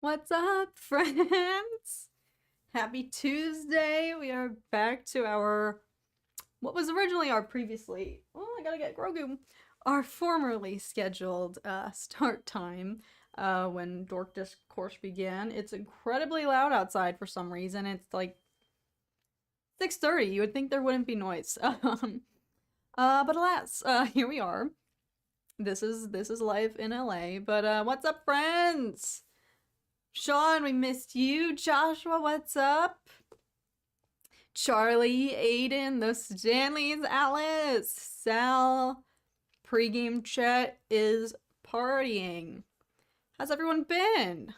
What's up, friends? Happy Tuesday. We are back to what was originally our previously, oh, I gotta get Grogu, our formerly scheduled start time when Dork Discourse began. It's incredibly loud outside for some reason. It's like 6:30. You would think there wouldn't be noise. But alas, here we are. This is life in LA. But what's up, friends? Sean, we missed you. Joshua, what's up? Charlie, Aden, the Stanleys, Alice, Sal, pregame chat is partying. How's everyone been?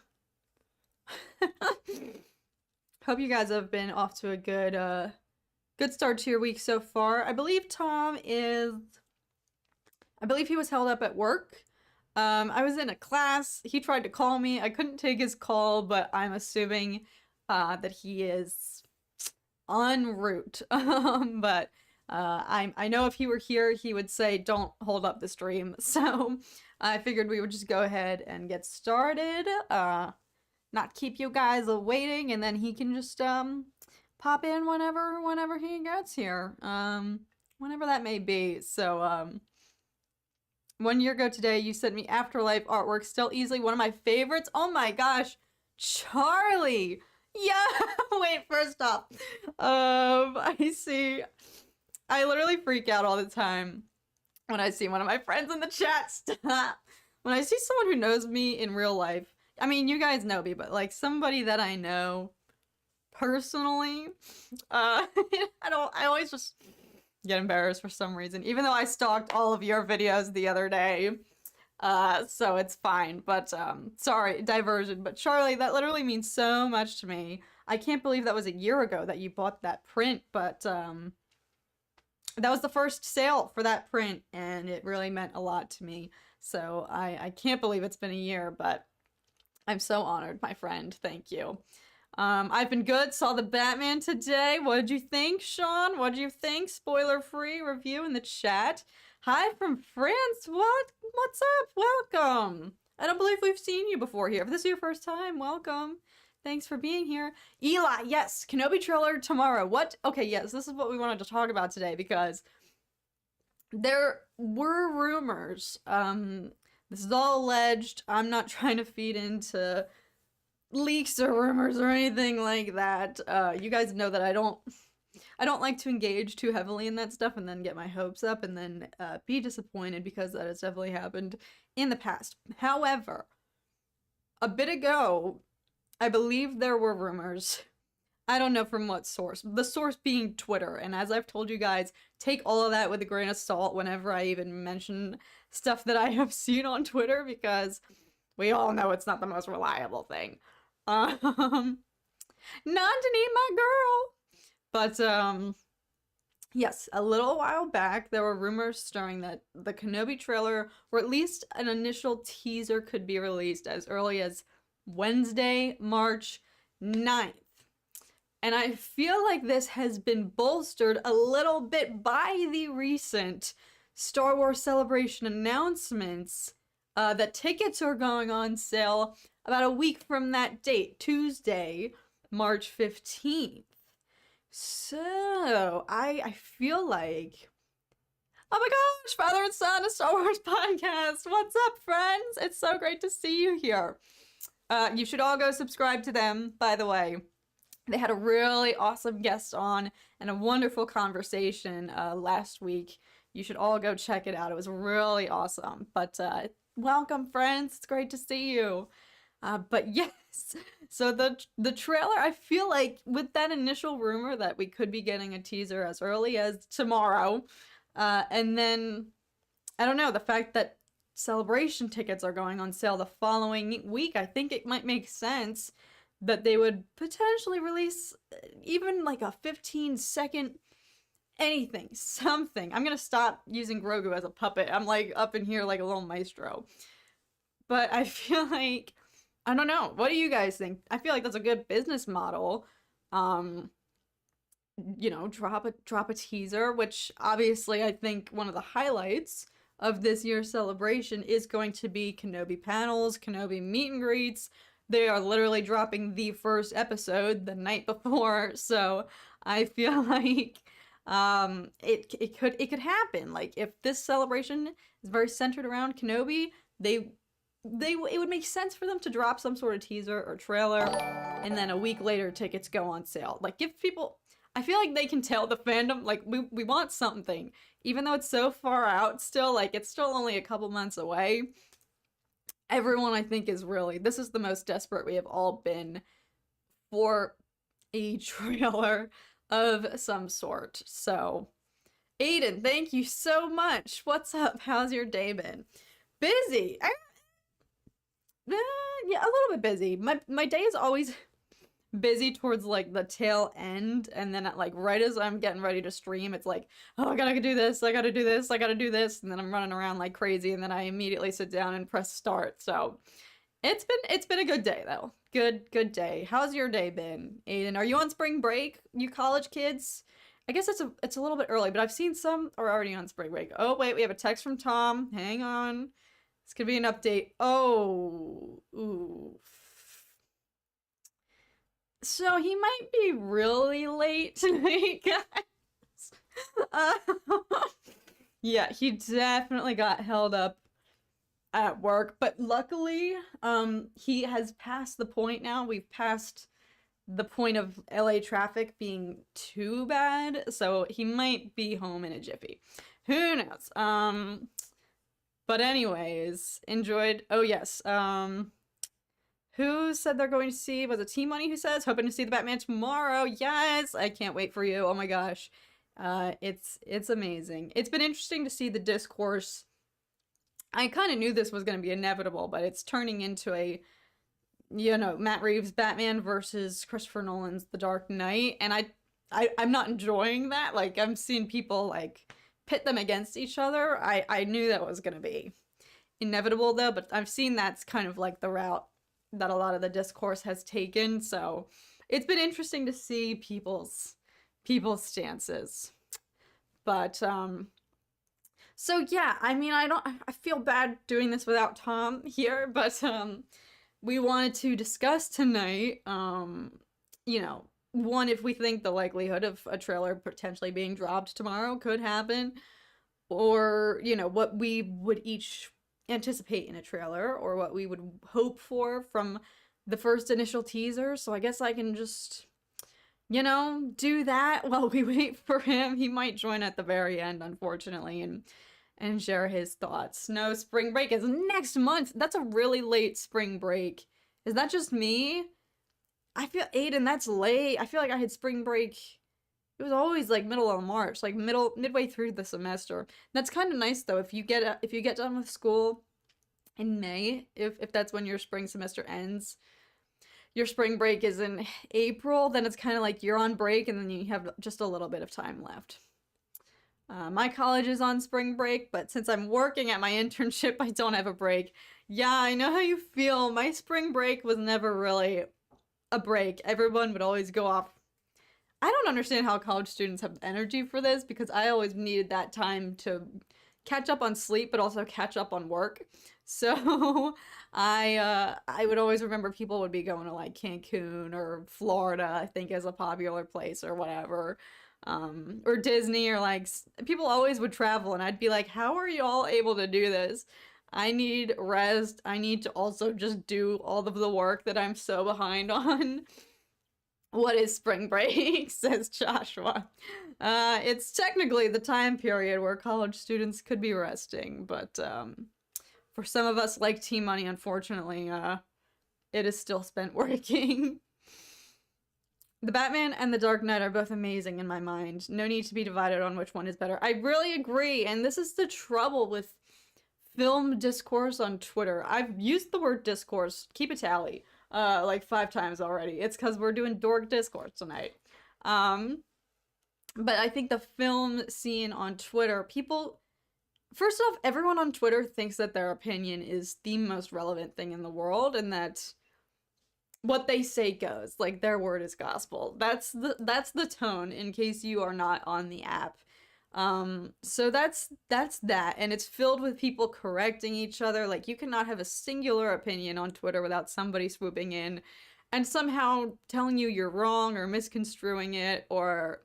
Hope you guys have been off to a good start to your week so far. I believe he was held up at work. I was in a class. He tried to call me. I couldn't take his call, but I'm assuming that he is en route. But I know if he were here, he would say, "Don't hold up the stream." So I figured we would just go ahead and get started. Not keep you guys waiting, and then he can just pop in whenever he gets here. Whenever that may be. So 1 year ago today, you sent me Afterlife artwork, still easily one of my favorites. Oh my gosh, Charlie! Yeah, wait, first off, I see, I literally freak out all the time when I see one of my friends in the chat. Stop! When I see someone who knows me in real life, I mean, you guys know me, but like somebody that I know personally, I always just get embarrassed for some reason, even though I stalked all of your videos the other day. So it's fine, but sorry, diversion. But Charlie, that literally means so much to me. I can't believe that was a year ago that you bought that print, but that was the first sale for that print, and it really meant a lot to me. So I can't believe it's been a year, but I'm so honored, my friend. Thank you. I've been good. Saw the Batman today. What did you think, Sean? What did you think? Spoiler-free review in the chat. Hi from France. What's up? Welcome. I don't believe we've seen you before here. If this is your first time, welcome. Thanks for being here. Eli, yes, Kenobi trailer tomorrow. What? Okay, yes, this is what we wanted to talk about today because there were rumors. This is all alleged. I'm not trying to feed into leaks or rumors or anything like that. You guys know that I don't like to engage too heavily in that stuff and then get my hopes up and then be disappointed, because that has definitely happened in the past. However, a bit ago, I believe there were rumors. I don't know from what source. The source being Twitter. And as I've told you guys, take all of that with a grain of salt whenever I even mention stuff that I have seen on Twitter, because we all know it's not the most reliable thing. Not to need my girl. But, yes, a little while back, there were rumors stirring that the Kenobi trailer, or at least an initial teaser, could be released as early as Wednesday, March 9th. And I feel like this has been bolstered a little bit by the recent Star Wars Celebration announcements that tickets are going on sale about a week from that date, Tuesday, March 15th. So, I feel like, oh my gosh, Father and Son, a Star Wars podcast. What's up, friends? It's so great to see you here. You should all go subscribe to them, by the way. They had a really awesome guest on and a wonderful conversation last week. You should all go check it out. It was really awesome. But welcome, friends. It's great to see you. But yes, so the trailer, I feel like with that initial rumor that we could be getting a teaser as early as tomorrow, and then, I don't know, the fact that Celebration tickets are going on sale the following week, I think it might make sense that they would potentially release even like a 15-second anything, something. I'm gonna stop using Grogu as a puppet. I'm like up in here like a little maestro. But I feel like, I don't know. What do you guys think? I feel like that's a good business model. You know, drop a teaser, which obviously I think one of the highlights of this year's celebration is going to be Kenobi panels, Kenobi meet and greets, they are literally dropping the first episode the night before, so I feel like it could happen. Like, if this celebration is very centered around Kenobi, it would make sense for them to drop some sort of teaser or trailer, and then a week later tickets go on sale. Like, give people, I feel like they can tell the fandom, like, we want something, even though it's so far out still, like, it's still only a couple months away. Everyone, I think, is really, this is the most desperate we have all been for a trailer of some sort. So, Aden, thank you so much. What's up? How's your day been? Busy. Yeah, a little bit busy. My day is always busy towards like the tail end, and then at like right as I'm getting ready to stream, it's like, oh, I gotta do this, I gotta do this, I gotta do this, and then I'm running around like crazy, and then I immediately sit down and press start. So it's been a good day though. Good day. How's your day been, Aden? Are you on spring break, you college kids? I guess it's a little bit early, but I've seen some are already on spring break. Oh wait, we have a text from Tom. Hang on. This could be an update. Oh, ooh. So he might be really late tonight, guys. Yeah, he definitely got held up at work, but luckily, he has passed the point now. We've passed the point of LA traffic being too bad, so he might be home in a jiffy. Who knows? But anyways, enjoyed. Oh yes. Who said they're going to see? Was it TMoney who says hoping to see the Batman tomorrow? Yes, I can't wait for you. Oh my gosh, it's amazing. It's been interesting to see the discourse. I kind of knew this was going to be inevitable, but it's turning into a, you know, Matt Reeves' Batman versus Christopher Nolan's The Dark Knight, and I'm not enjoying that. Like, I'm seeing people like pit them against each other. I knew that was going to be inevitable though, but I've seen that's kind of like the route that a lot of the discourse has taken, so it's been interesting to see people's stances. But so yeah, I mean, I feel bad doing this without Tom here, but we wanted to discuss tonight, you know, one, if we think the likelihood of a trailer potentially being dropped tomorrow could happen, or, you know, what we would each anticipate in a trailer, or what we would hope for from the first initial teaser. So I guess I can just, you know, do that while we wait for him. He might join at the very end, unfortunately, and share his thoughts. No, spring break is next month. That's a really late spring break. Is that just me? I feel, Aden, that's late. I feel like I had spring break, it was always like middle of March, like midway through the semester. That's kind of nice though, if you get done with school in May, if that's when your spring semester ends. Your spring break is in April, then it's kind of like you're on break and then you have just a little bit of time left. My college is on spring break, but since I'm working at my internship, I don't have a break. Yeah, I know how you feel. My spring break was never really a break. Everyone would always go off. I don't understand how college students have energy for this, because I always needed that time to catch up on sleep, but also catch up on work. So I would always remember people would be going to like Cancun or Florida, I think, as a popular place or whatever. Or Disney, or like, people always would travel, and I'd be like, how are you all able to do this? I need rest. I need to also just do all of the work that I'm so behind on. What is spring break? Says Joshua. It's technically the time period where college students could be resting, but for some of us like TMoney, unfortunately, it is still spent working. The Batman and the Dark Knight are both amazing in my mind. No need to be divided on which one is better. I really agree, and this is the trouble with film discourse on Twitter. I've used the word discourse, keep a tally, like 5 times already. It's because we're doing dork discourse tonight. But I think the film scene on Twitter, people, first off, everyone on Twitter thinks that their opinion is the most relevant thing in the world, and that what they say goes, like their word is gospel. That's the tone, in case you are not on the app. So that's that, and it's filled with people correcting each other. Like, you cannot have a singular opinion on Twitter without somebody swooping in and somehow telling you you're wrong or misconstruing it or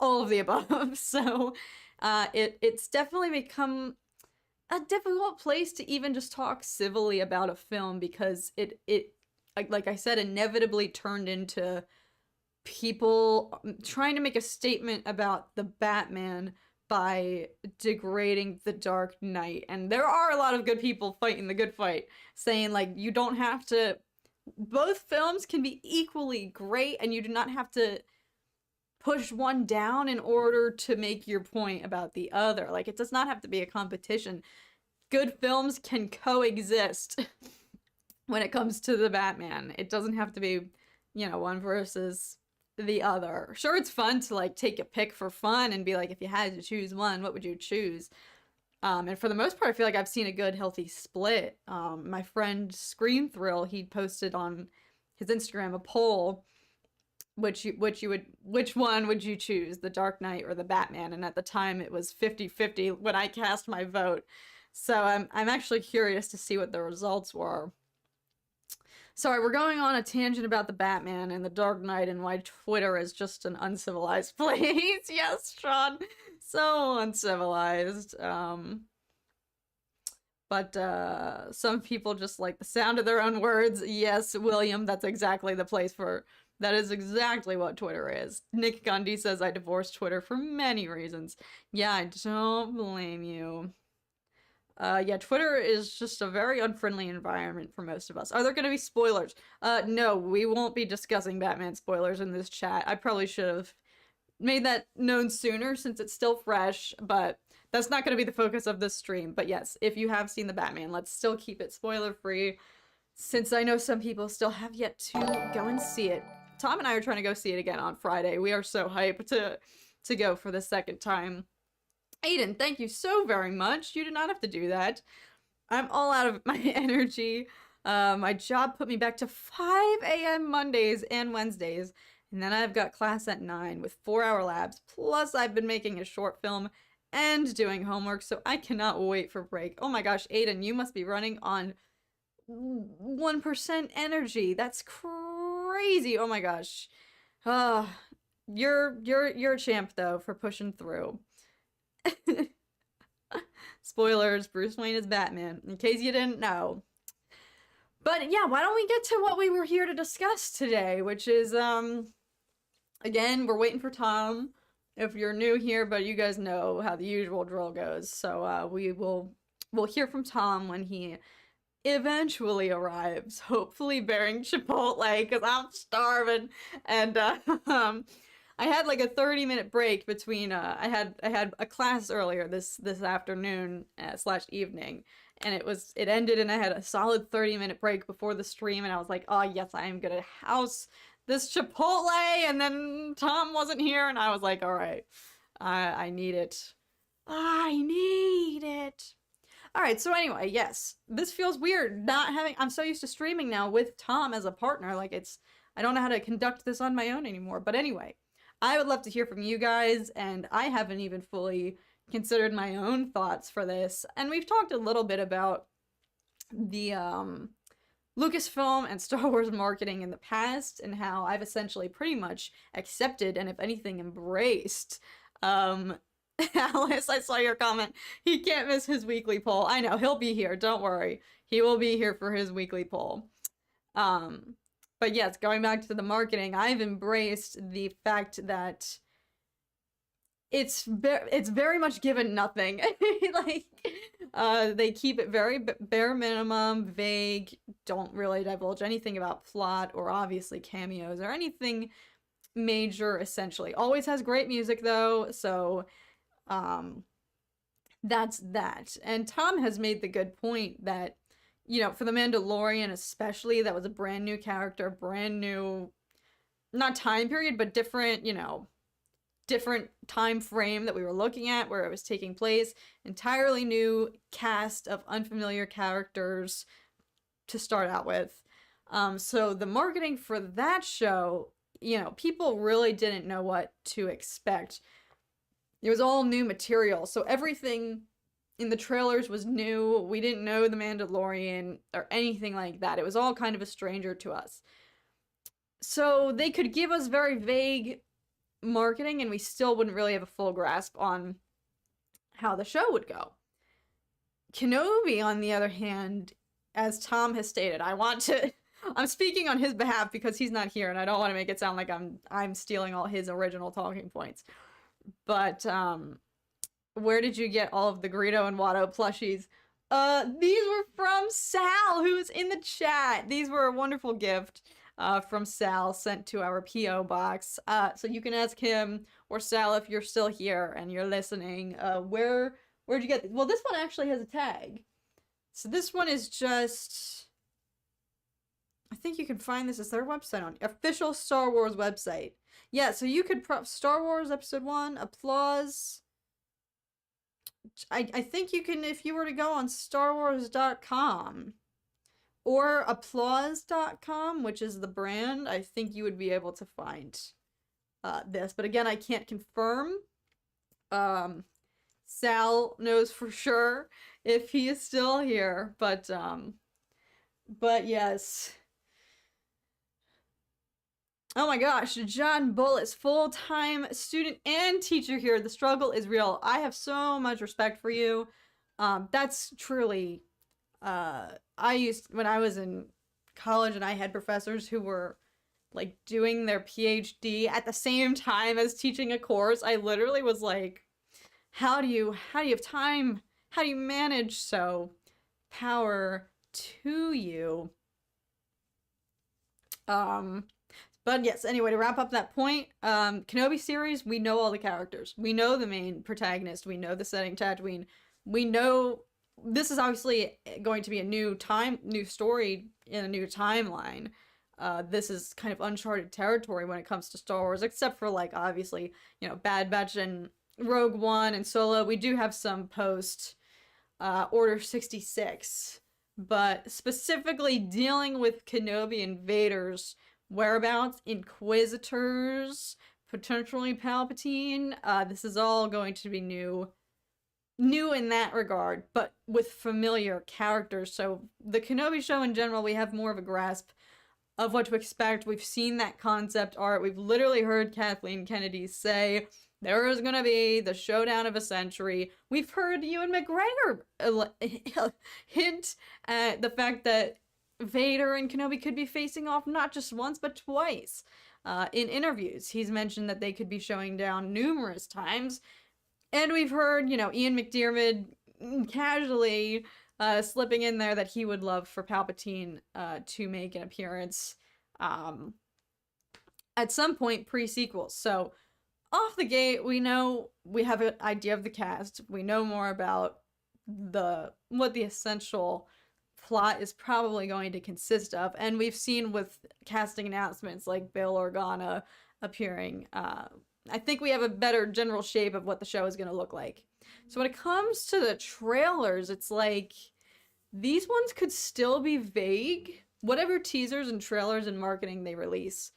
all of the above. So it's definitely become a difficult place to even just talk civilly about a film, because it like I said, inevitably turned into people trying to make a statement about the Batman by degrading the Dark Knight. And there are a lot of good people fighting the good fight, saying, like, you don't have to, both films can be equally great, and you do not have to push one down in order to make your point about the other. Like, it does not have to be a competition. Good films can coexist when it comes to the Batman. It doesn't have to be, you know, one versus the other. Sure, it's fun to, like, take a pick for fun and be like, if you had to choose one, what would you choose? And for the most part, I feel like I've seen a good, healthy split. My friend Scream Thrill, he posted on his Instagram a poll, which one would you choose, the Dark Knight or the Batman? And at the time, it was 50-50 when I cast my vote. So I'm actually curious to see what the results were. Sorry, we're going on a tangent about the Batman and the Dark Knight and why Twitter is just an uncivilized place. Yes, Sean, so uncivilized. But some people just like the sound of their own words. Yes, William, that's exactly the place for... That is exactly what Twitter is. Nic Gundy says, I divorced Twitter for many reasons. Yeah, I don't blame you. Yeah, Twitter is just a very unfriendly environment for most of us. Are there going to be spoilers? No, we won't be discussing Batman spoilers in this chat. I probably should have made that known sooner since it's still fresh, but that's not going to be the focus of this stream. But yes, if you have seen the Batman, let's still keep it spoiler-free, since I know some people still have yet to go and see it. Tom and I are trying to go see it again on Friday. We are so hyped to go for the second time. Aiden, thank you so very much. You did not have to do that. I'm all out of my energy. My job put me back to 5 a.m. Mondays and Wednesdays, and then I've got class at 9 with 4-hour labs, plus I've been making a short film and doing homework, so I cannot wait for break. Oh my gosh, Aiden, you must be running on 1% energy. That's crazy. Oh my gosh. You're a champ though for pushing through. Spoilers, Bruce Wayne is Batman, in case you didn't know. But yeah, why don't we get to what we were here to discuss today, which is, again, we're waiting for Tom, if you're new here, but you guys know how the usual drill goes. So, we'll hear from Tom when he eventually arrives, hopefully bearing Chipotle, because I'm starving. And, I had like a 30-minute break between I had a class earlier this afternoon / evening, and it ended and I had a solid 30-minute break before the stream, and I was like, oh yes, I am gonna house this Chipotle. And then Tom wasn't here, and I was like, all right, I need it. All right, so anyway, yes, this feels weird not having... I'm so used to streaming now with Tom as a partner, like I don't know how to conduct this on my own anymore. But anyway, I would love to hear from you guys, and I haven't even fully considered my own thoughts for this. And we've talked a little bit about the Lucasfilm and Star Wars marketing in the past, and how I've essentially pretty much accepted, and if anything, embraced. Alice, I saw your comment. He can't miss his weekly poll. I know, he'll be here, don't worry. He will be here for his weekly poll. But yes, going back to the marketing, I've embraced the fact that it's very much given nothing. Like, they keep it very bare minimum, vague, don't really divulge anything about plot or obviously cameos or anything major, essentially. Always has great music though, so that's that. And Tom has made the good point that, you know, for The Mandalorian especially, that was a brand new character, brand new, not time period, but different, you know, different time frame that we were looking at where it was taking place. Entirely new cast of unfamiliar characters to start out with. So the marketing for that show, you know, people really didn't know what to expect. it was all new material. So everything in the trailers was new. We didn't know the Mandalorian or anything like that. It was all kind of a stranger to us. So they could give us very vague marketing and we still wouldn't really have a full grasp on how the show would go. Kenobi, on the other hand, as Tom has stated, I'm speaking on his behalf because he's not here and I don't want to make it sound like I'm stealing all his original talking points. But where did you get all of the Greedo and Watto plushies? These were from Sal, who's in the chat. These were a wonderful gift from Sal sent to our P.O. box. So you can ask him or Sal if you're still here and you're listening. Where'd you get these? Well, this one actually has a tag. So this one is just... I think you can find this as their website on official Star Wars website. Yeah, so you could Star Wars Episode 1, Applause. I think you can, if you were to go on StarWars.com or Applause.com, which is the brand, I think you would be able to find this. But again, I can't confirm. Sal knows for sure if he is still here, but yes. Oh my gosh, John Bullis, full-time student and teacher here. The struggle is real. I have so much respect for you. That's truly, when I was in college and I had professors who were like doing their PhD at the same time as teaching a course, I literally was like, how do you have time? How do you manage? So power to you. But yes, anyway, to wrap up that point, Kenobi series, we know all the characters. We know the main protagonist. We know the setting, Tatooine. We know this is obviously going to be a new story in a new timeline. This is kind of uncharted territory when it comes to Star Wars, except for, like, obviously, you know, Bad Batch and Rogue One and Solo. We do have some post Order 66. But specifically dealing with Kenobi and Vader's whereabouts, Inquisitors, potentially Palpatine. This is all going to be new in that regard, but with familiar characters. So the Kenobi show in general, we have more of a grasp of what to expect. We've seen that concept art. We've literally heard Kathleen Kennedy say there is going to be the showdown of a century. We've heard Ewan McGregor hint at the fact that Vader and Kenobi could be facing off not just once, but twice. In interviews, he's mentioned that they could be showing down numerous times. And we've heard, you know, Ian McDiarmid casually slipping in there that he would love for Palpatine to make an appearance at some point pre-sequels. So, off the gate, we know we have an idea of the cast. We know more about what the essential plot is probably going to consist of, and we've seen with casting announcements like Bail Organa appearing, I think we have a better general shape of what the show is going to look like. So when it comes to the trailers, it's like, these ones could still be vague. Whatever teasers and trailers and marketing they release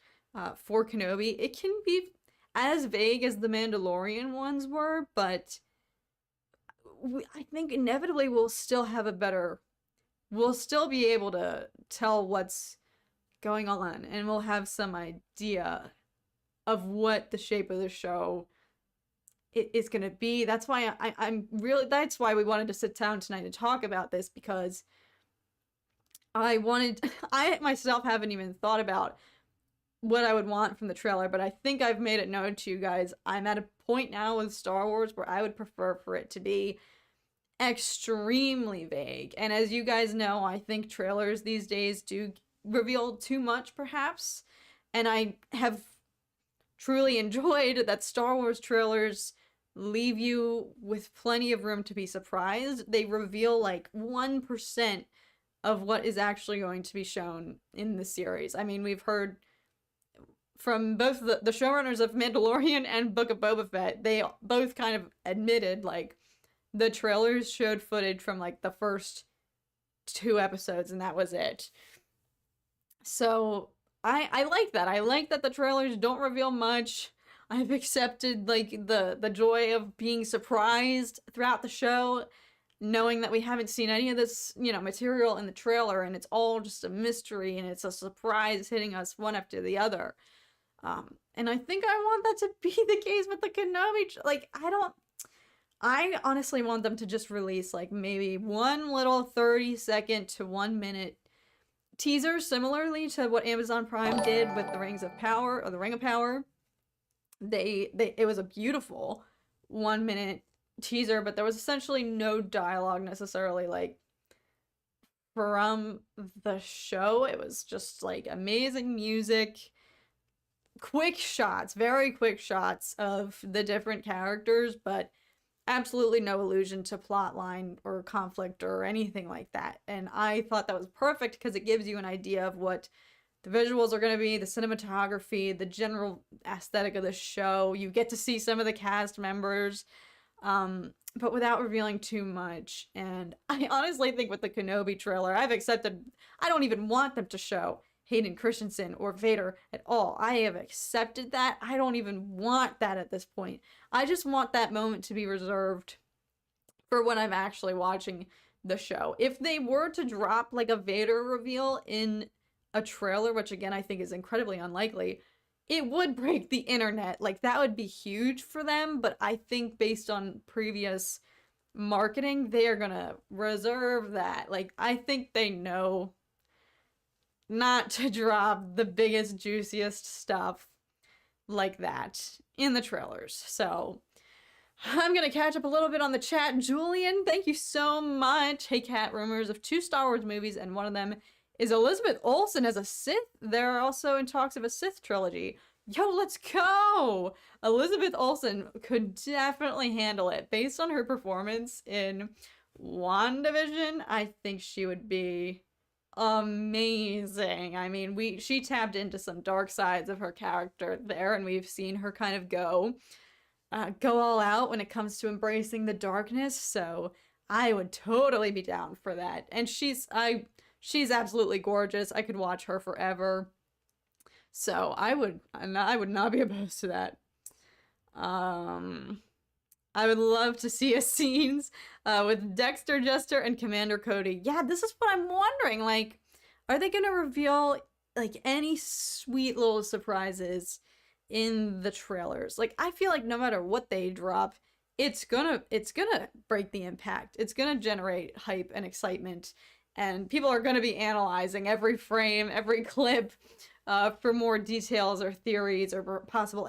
for Kenobi, it can be as vague as the Mandalorian ones were, but I think inevitably we'll still be able to tell what's going on, and we'll have some idea of what the shape of the show is going to be. That's why that's why we wanted to sit down tonight and talk about this, because I myself haven't even thought about what I would want from the trailer, but I think I've made it known to you guys. I'm at a point now with Star Wars where I would prefer for it to be extremely vague. And as you guys know, I think trailers these days do reveal too much, perhaps. And I have truly enjoyed that Star Wars trailers leave you with plenty of room to be surprised. They reveal like 1% of what is actually going to be shown in the series. I mean, we've heard from both the showrunners of Mandalorian and Book of Boba Fett, they both kind of admitted, like, the trailers showed footage from, like, the first 2 episodes, and that was it. So, I like that. I like that the trailers don't reveal much. I've accepted like the joy of being surprised throughout the show, knowing that we haven't seen any of this, material in the trailer, and it's all just a mystery and it's a surprise hitting us one after the other. And I think I want that to be the case with the Kenobi. Like, I honestly want them to just release like maybe one little 30-second to 1 minute teaser, similarly to what Amazon Prime did with the Rings of Power or the Ring of Power. It was a beautiful 1 minute teaser, but there was essentially no dialogue necessarily like from the show. It was just like amazing music, quick shots, very quick shots of the different characters, but absolutely no allusion to plotline or conflict or anything like that. And I thought that was perfect because it gives you an idea of what the visuals are going to be, the cinematography, the general aesthetic of the show. You get to see some of the cast members, but without revealing too much. And I honestly think with the Kenobi trailer, I don't even want them to show Hayden Christensen or Vader at all. I have accepted that. I don't even want that at this point. I just want that moment to be reserved for when I'm actually watching the show. If they were to drop like a Vader reveal in a trailer, which again I think is incredibly unlikely, it would break the internet. Like, that would be huge for them, but I think based on previous marketing, they are gonna reserve that. Like, I think they know not to drop the biggest, juiciest stuff like that in the trailers. So I'm gonna catch up a little bit on the chat. Julian, thank you so much. Hey Cat, rumors of 2 Star Wars movies, and one of them is Elizabeth Olsen as a Sith. They're also in talks of a Sith trilogy. Yo, let's go! Elizabeth Olsen could definitely handle it. Based on her performance in WandaVision, I think she would be amazing. I mean, she tapped into some dark sides of her character there, and we've seen her kind of go all out when it comes to embracing the darkness, so I would totally be down for that. And she's absolutely gorgeous. I could watch her forever. So I would not be opposed to that. I would love to see scenes with Dexter, Jester, and Commander Cody. Yeah, this is what I'm wondering. Like, are they gonna reveal like any sweet little surprises in the trailers? Like, I feel like no matter what they drop, it's gonna break the impact. It's gonna generate hype and excitement, and people are gonna be analyzing every frame, every clip, for more details or theories or possible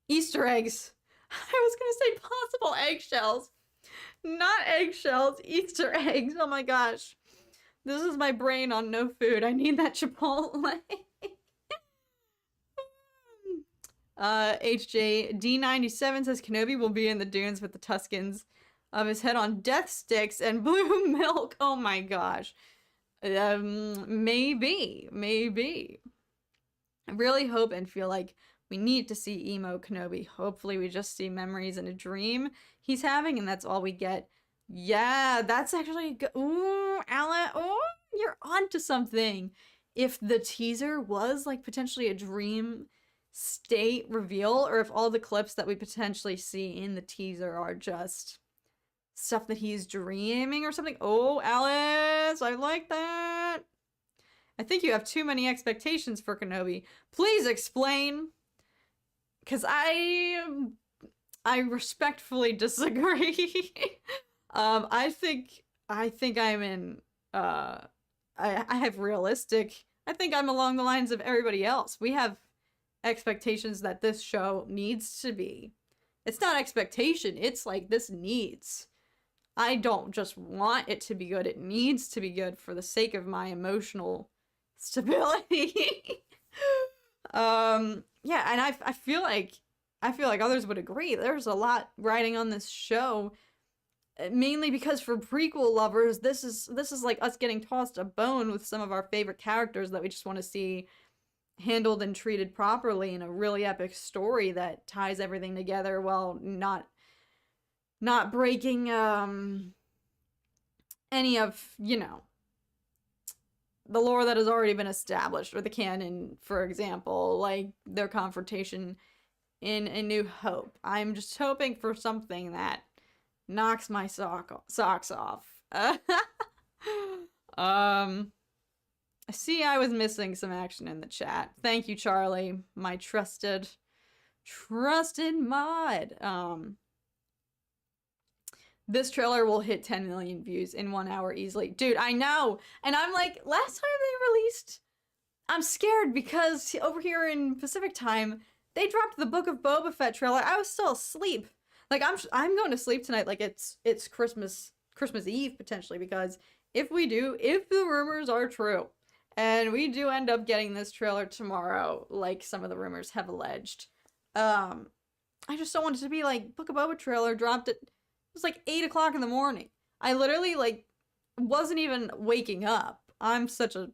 Easter eggs. I was gonna say possible eggshells. Not eggshells, Easter eggs. Oh my gosh. This is my brain on no food. I need that Chipotle. HJD97 says Kenobi will be in the dunes with the Tuskens of his head on death sticks and blue milk. Oh my gosh. Maybe. I really hope and feel like we need to see emo Kenobi. Hopefully we just see memories in a dream he's having, and that's all we get. Yeah, that's actually good. Ooh, Alan, oh, you're onto something. If the teaser was like potentially a dream state reveal, or if all the clips that we potentially see in the teaser are just stuff that he's dreaming or something. Oh, Alice, I like that. I think you have too many expectations for Kenobi. Please explain. Because I respectfully disagree. I think I'm in, I have realistic, I think I'm along the lines of everybody else. We have expectations that this show needs to be. It's not expectation, it's like this needs. I don't just want it to be good, it needs to be good for the sake of my emotional stability. Yeah, and I feel like others would agree. There's a lot riding on this show, mainly because for prequel lovers, this is like us getting tossed a bone with some of our favorite characters that we just want to see handled and treated properly in a really epic story that ties everything together while not breaking any of, the lore that has already been established, or the canon, for example, like their confrontation in A New Hope. I'm just hoping for something that knocks my socks off. I see I was missing some action in the chat. Thank you, Charlie, my trusted mod. This trailer will hit 10 million views in 1 hour easily. Dude, I know. And I'm like, last time they released, I'm scared because over here in Pacific time, they dropped the Book of Boba Fett trailer. I was still asleep. Like, I'm going to sleep tonight like it's Christmas Eve, potentially, because if the rumors are true, and we do end up getting this trailer tomorrow, like some of the rumors have alleged, I just don't want it to be like, Book of Boba trailer dropped at, it was like 8 o'clock in the morning. I literally, like, wasn't even waking up. I'm such a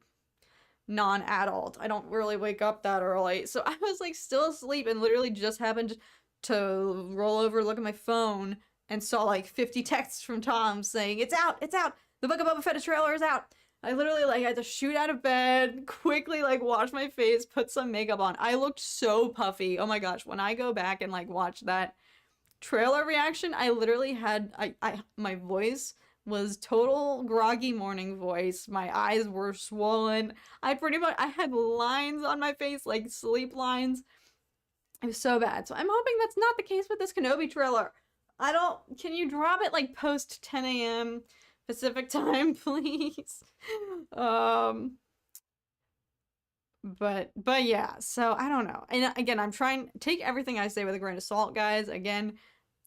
non-adult. I don't really wake up that early. So I was, like, still asleep and literally just happened to roll over, look at my phone, and saw, like, 50 texts from Tom saying, it's out! It's out! The Book of Boba Fett trailer is out! I literally, like, had to shoot out of bed, quickly, like, wash my face, put some makeup on. I looked so puffy. Oh my gosh, when I go back and, like, watch that trailer reaction, I literally had, my voice was total groggy morning voice. My eyes were swollen. I had lines on my face, like sleep lines. It was so bad. So I'm hoping that's not the case with this Kenobi trailer. Can you drop it like post 10 a.m. Pacific time, please? But yeah, so I don't know. And again, I'm trying to take everything I say with a grain of salt, guys. Again,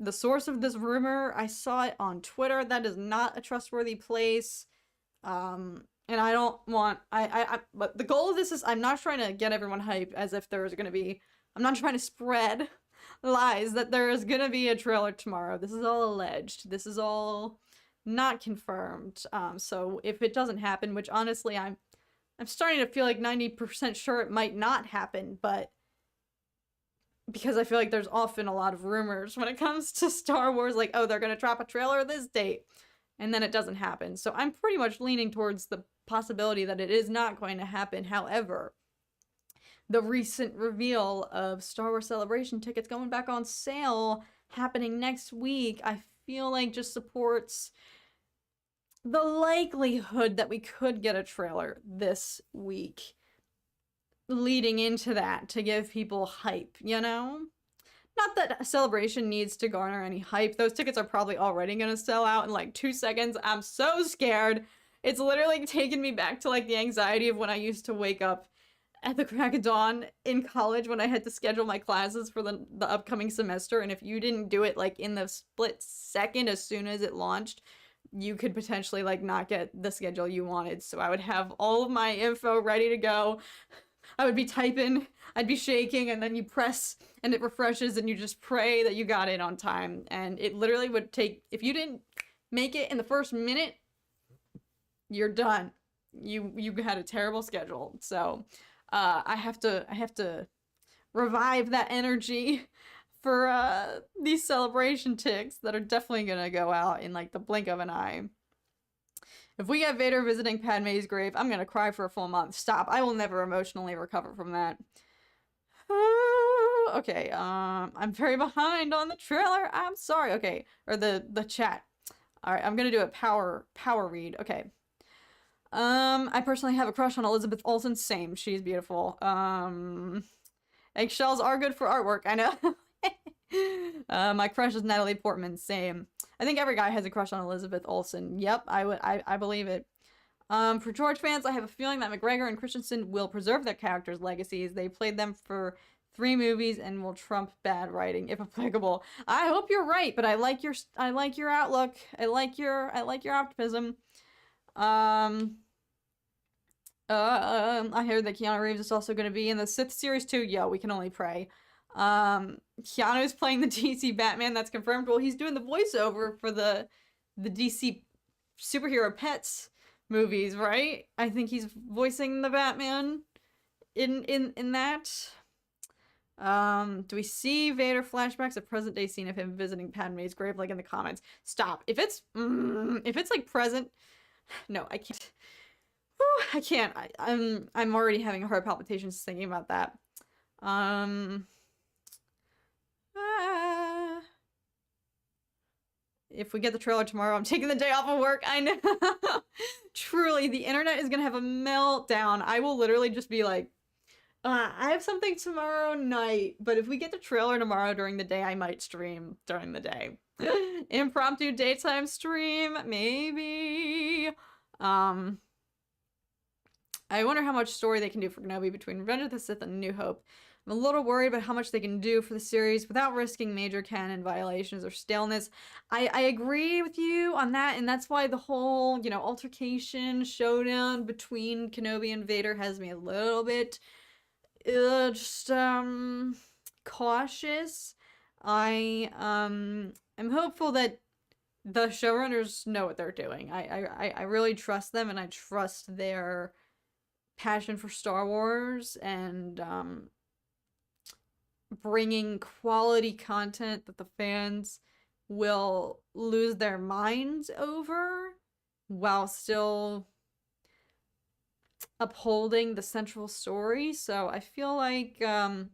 the source of this rumor, I saw it on Twitter. That is not a trustworthy place. And I don't want, but the goal of this is, I'm not trying to get everyone hyped as if there's gonna be, I'm not trying to spread lies that there is gonna be a trailer tomorrow. This is all alleged. This is all not confirmed. So if it doesn't happen, which honestly, I'm starting to feel like 90% sure it might not happen, but because I feel like there's often a lot of rumors when it comes to Star Wars, like, oh, they're gonna drop a trailer this date, and then it doesn't happen. So I'm pretty much leaning towards the possibility that it is not going to happen. However, the recent reveal of Star Wars Celebration tickets going back on sale happening next week, I feel like just supports the likelihood that we could get a trailer this week, leading into that to give people hype, you know? Not that Celebration needs to garner any hype. Those tickets are probably already gonna sell out in like 2 seconds. I'm so scared. It's literally taken me back to like the anxiety of when I used to wake up at the crack of dawn in college when I had to schedule my classes for the upcoming semester, and if you didn't do it like in the split second as soon as it launched, you could potentially like not get the schedule you wanted. So I would have all of my info ready to go. I would be typing, I'd be shaking, and then you press and it refreshes and you just pray that you got it on time. And it literally would take, if you didn't make it in the first minute, you're done. You had a terrible schedule. So I have to revive that energy for these celebration ticks that are definitely gonna go out in like the blink of an eye. If we get Vader visiting Padme's grave, I'm gonna cry for a full month. Stop. I will never emotionally recover from that. Okay, I'm very behind on the trailer. I'm sorry. Okay, or the chat. Alright, I'm gonna do a power read. Okay. I personally have a crush on Elizabeth Olsen. Same. She's beautiful. Eggshells are good for artwork. I know. My crush is Natalie Portman. Same. I think every guy has a crush on Elizabeth Olsen. Yep, I believe it. For George fans, I have a feeling that McGregor and Christensen will preserve their characters' legacies. They played them for 3 movies and will trump bad writing if applicable. I hope you're right, but I like your outlook. I like your optimism. I heard that Keanu Reeves is also going to be in the Sith series too. Yo, we can only pray. Keanu's playing the DC Batman, that's confirmed. Well, he's doing the voiceover for the DC superhero pets movies, right? I think he's voicing the Batman in that. Do we see Vader flashbacks, a present day scene of him visiting Padme's grave, like in the comments? Stop. If it's like present, no, I can't. Whew, I can't. I'm already having heart palpitations thinking about that. If we get the trailer tomorrow, I'm taking the day off of work. I know. Truly, the internet is gonna have a meltdown. I will literally just be like, I have something tomorrow night, but if we get the trailer tomorrow during the day, I might stream during the day. Impromptu daytime stream, maybe. I wonder how much story they can do for Kenobi between Revenge of the Sith and New Hope. I'm a little worried about how much they can do for the series without risking major canon violations or staleness. I agree with you on that, and that's why the whole, you know, altercation, showdown between Kenobi and Vader has me a little bit just cautious. I'm hopeful that the showrunners know what they're doing. I really trust them, and I trust their passion for Star Wars and bringing quality content that the fans will lose their minds over while still upholding the central story. So I feel like I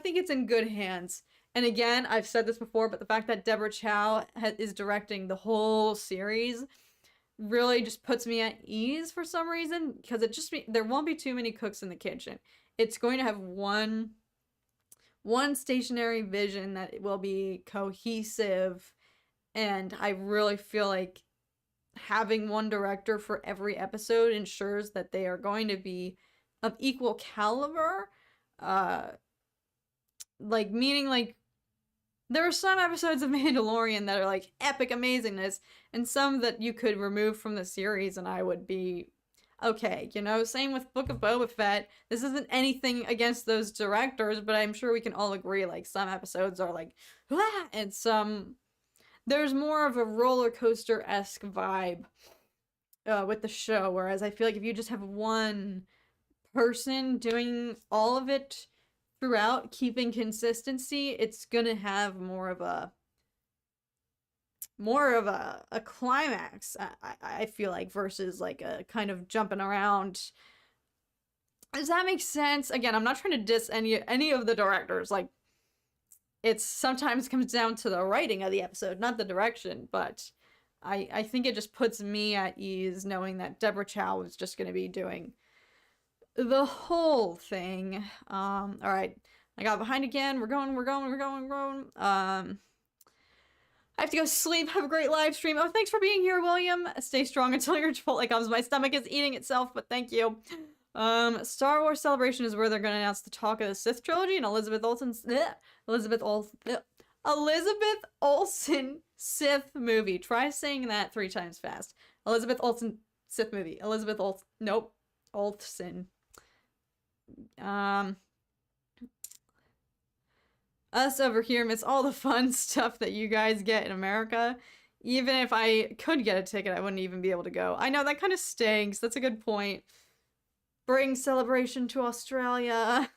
think it's in good hands. And again, I've said this before, but the fact that Deborah Chow is directing the whole series really just puts me at ease for some reason, because there won't be too many cooks in the kitchen. It's going to have one stationary vision that will be cohesive, and I really feel like having one director for every episode ensures that they are going to be of equal caliber. Meaning there are some episodes of Mandalorian that are like epic amazingness, and some that you could remove from the series and I would be okay, you know? Same with Book of Boba Fett. This isn't anything against those directors, but I'm sure we can all agree, like, some episodes are like, ah! And there's more of a roller coaster-esque vibe with the show, whereas I feel like if you just have one person doing all of it throughout, keeping consistency, it's gonna have more of a climax, I feel like, versus like a kind of jumping around. Does that make sense? Again, I'm not trying to diss any of the directors. Like, it sometimes comes down to the writing of the episode, not the direction, but I think it just puts me at ease knowing that Deborah Chow is just going to be doing the whole thing. All right, I got behind again. We're going. I have to go sleep. Have a great live stream. Oh, thanks for being here, William. Stay strong until your Chipotle comes. My stomach is eating itself, but thank you. Star Wars Celebration is where they're going to announce the Talk of the Sith trilogy and Elizabeth Olsen Sith movie. Try saying that 3 times fast. Elizabeth Olsen Sith movie. Nope. Olsen. Us over here miss all the fun stuff that you guys get in America. Even if I could get a ticket, I wouldn't even be able to go. I know, that kind of stinks. That's a good point. Bring Celebration to Australia.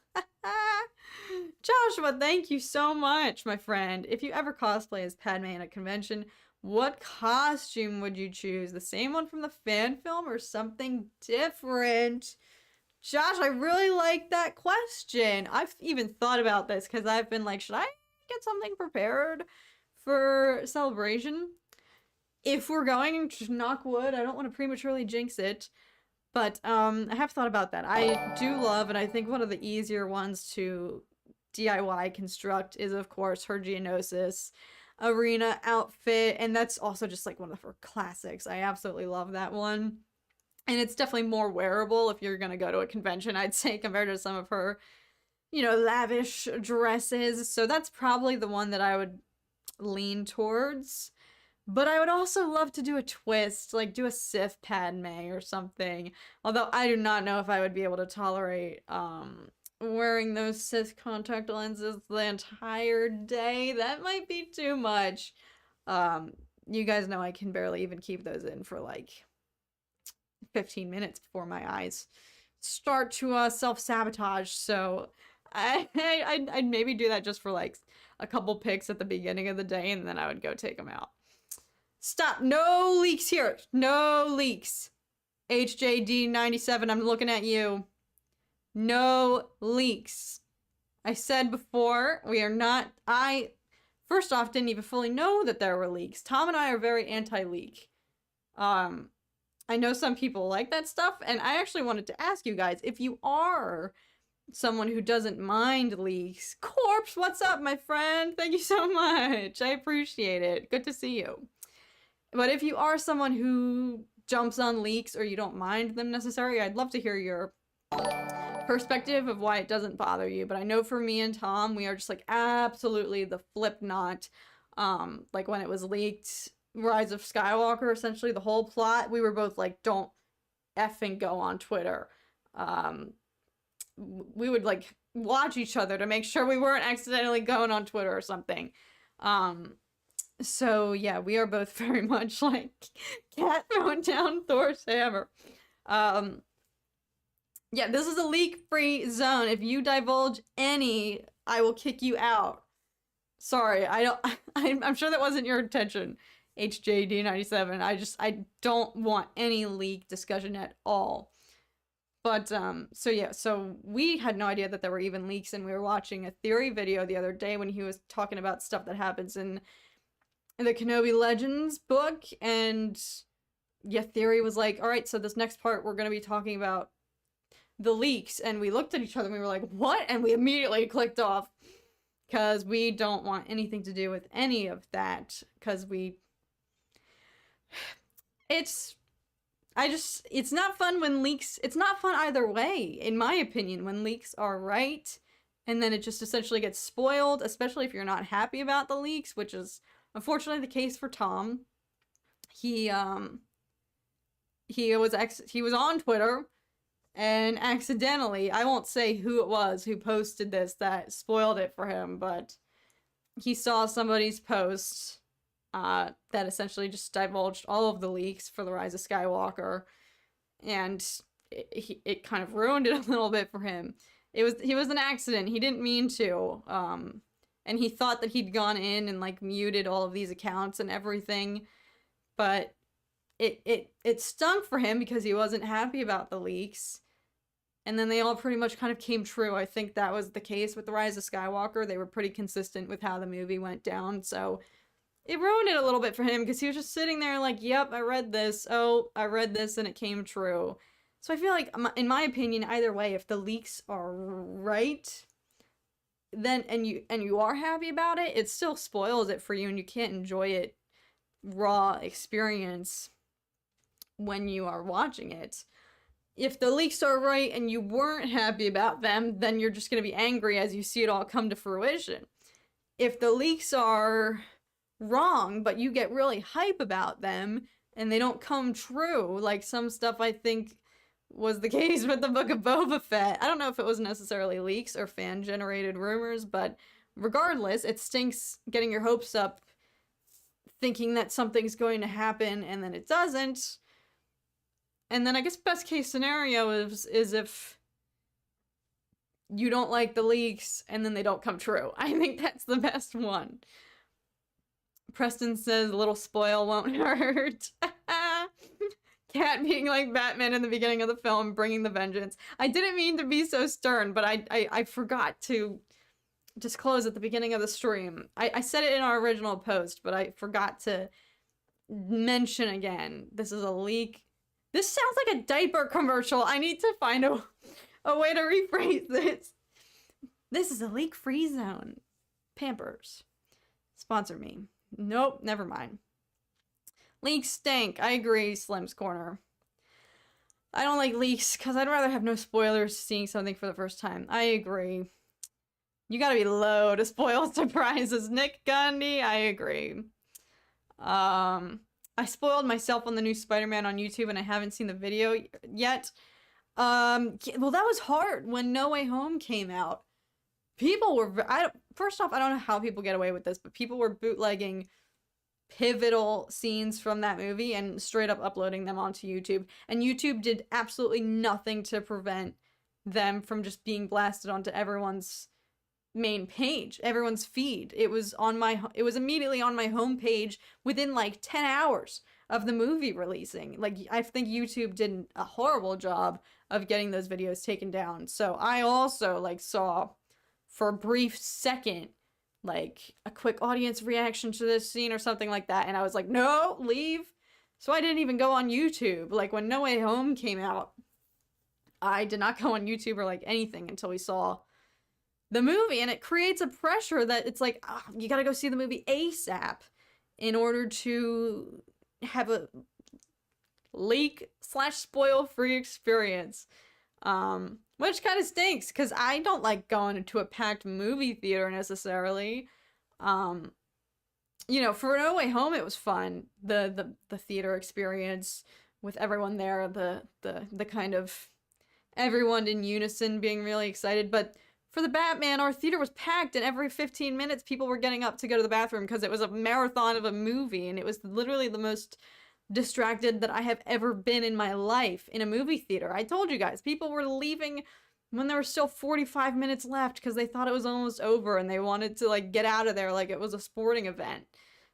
Joshua, thank you so much, my friend. If you ever cosplay as Padme in a convention, what costume would you choose? The same one from the fan film or something different? Josh, I really like that question. I've even thought about this because I've been like, should I get something prepared for Celebration? If we're going to knock wood, I don't want to prematurely jinx it. But I have thought about that. I do love, and I think one of the easier ones to DIY construct is, of course, her Geonosis arena outfit. And that's also just like one of her classics. I absolutely love that one. And it's definitely more wearable if you're going to go to a convention, I'd say, compared to some of her, you know, lavish dresses. So that's probably the one that I would lean towards. But I would also love to do a twist, like do a Sith Padme or something. Although I do not know if I would be able to tolerate wearing those Sith contact lenses the entire day. That might be too much. You guys know I can barely even keep those in for like 15 minutes before my eyes start to self-sabotage. So I'd maybe do that just for like a couple pics at the beginning of the day, and then I would go take them out. Stop! No leaks here! No leaks! HJD97, I'm looking at you. No leaks. I said before, we are not, first off, didn't even fully know that there were leaks. Tom and I are very anti-leak. I know some people like that stuff, and I actually wanted to ask you guys, if you are someone who doesn't mind leaks, Corpse, what's up, my friend? Thank you so much. I appreciate it. Good to see you. But if you are someone who jumps on leaks or you don't mind them necessarily, I'd love to hear your perspective of why it doesn't bother you. But I know for me and Tom, we are just like absolutely the flip not. Like when it was leaked, Rise of Skywalker, essentially the whole plot, we were both like, don't effing go on Twitter. We would like watch each other to make sure we weren't accidentally going on Twitter or something. So yeah, we are both very much like cat throwing down Thor's hammer. Yeah, this is a leak-free zone. If you divulge any, I will kick you out. Sorry, I'm sure that wasn't your intention, HJD97. I don't want any leak discussion at all. But, so yeah, so we had no idea that there were even leaks, and we were watching a theory video the other day when he was talking about stuff that happens in the Kenobi Legends book, and yeah, Theory was like, alright, so this next part we're gonna be talking about the leaks, and we looked at each other and we were like, what? And we immediately clicked off, because we don't want anything to do with any of that, because it's not fun when leaks, it's not fun either way, in my opinion, when leaks are right, and then it just essentially gets spoiled, especially if you're not happy about the leaks, which is unfortunately the case for Tom. He was on Twitter, and accidentally, I won't say who it was who posted this that spoiled it for him, but he saw somebody's post that essentially just divulged all of the leaks for the Rise of Skywalker, and it kind of ruined it a little bit for him. He was an accident. He didn't mean to, and he thought that he'd gone in and like muted all of these accounts and everything, but it stunk for him because he wasn't happy about the leaks. And then they all pretty much kind of came true. I think that was the case with The Rise of Skywalker. They were pretty consistent with how the movie went down, so it ruined it a little bit for him because he was just sitting there like, yep, I read this. Oh, I read this and it came true. So I feel like, in my opinion, either way, if the leaks are right, then and you are happy about it, it still spoils it for you and you can't enjoy it raw experience when you are watching it. If the leaks are right and you weren't happy about them, then you're just going to be angry as you see it all come to fruition. If the leaks are wrong, but you get really hype about them and they don't come true, like some stuff I think was the case with the Book of Boba Fett. I don't know if it was necessarily leaks or fan-generated rumors, but regardless, it stinks getting your hopes up thinking that something's going to happen and then it doesn't. And then I guess best case scenario is if you don't like the leaks and then they don't come true. I think that's the best one. Preston says a little spoil won't hurt. Cat being like Batman in the beginning of the film, bringing the vengeance. I didn't mean to be so stern, but I forgot to disclose at the beginning of the stream. I said it in our original post, but I forgot to mention again. This is a leak. This sounds like a diaper commercial. I need to find a way to rephrase this. This is a leak-free zone. Pampers. Sponsor me. Nope, never mind. Leaks stink. I agree, Slim's Corner. I don't like leaks because I'd rather have no spoilers seeing something for the first time. I agree. You gotta be low to spoil surprises. Nic Gundy, I agree. I spoiled myself on the new Spider-Man on YouTube and I haven't seen the video yet. Well, that was hard when No Way Home came out. People were, first off, I don't know how people get away with this, but people were bootlegging pivotal scenes from that movie and straight up uploading them onto YouTube. And YouTube did absolutely nothing to prevent them from just being blasted onto everyone's main page, everyone's feed. It was immediately on my homepage within like 10 hours. of the movie releasing. Like, I think YouTube did a horrible job of getting those videos taken down. So I also, like, saw for a brief second, like, a quick audience reaction to this scene or something like that, and I was like, no, leave. So I didn't even go on YouTube. Like, when No Way Home came out, I did not go on YouTube or, like, anything until we saw the movie, and it creates a pressure that it's like, oh, you gotta go see the movie ASAP in order to have a leak/spoil-free experience. Which kind of stinks, because I don't like going into a packed movie theater necessarily. You know, for No Way Home, it was fun. The theater experience with everyone there, the kind of everyone in unison being really excited. But for the Batman, our theater was packed, and every 15 minutes people were getting up to go to the bathroom because it was a marathon of a movie, and it was literally the most distracted that I have ever been in my life in a movie theater. I told you guys, people were leaving when there were still 45 minutes left because they thought it was almost over and they wanted to, like, get out of there like it was a sporting event.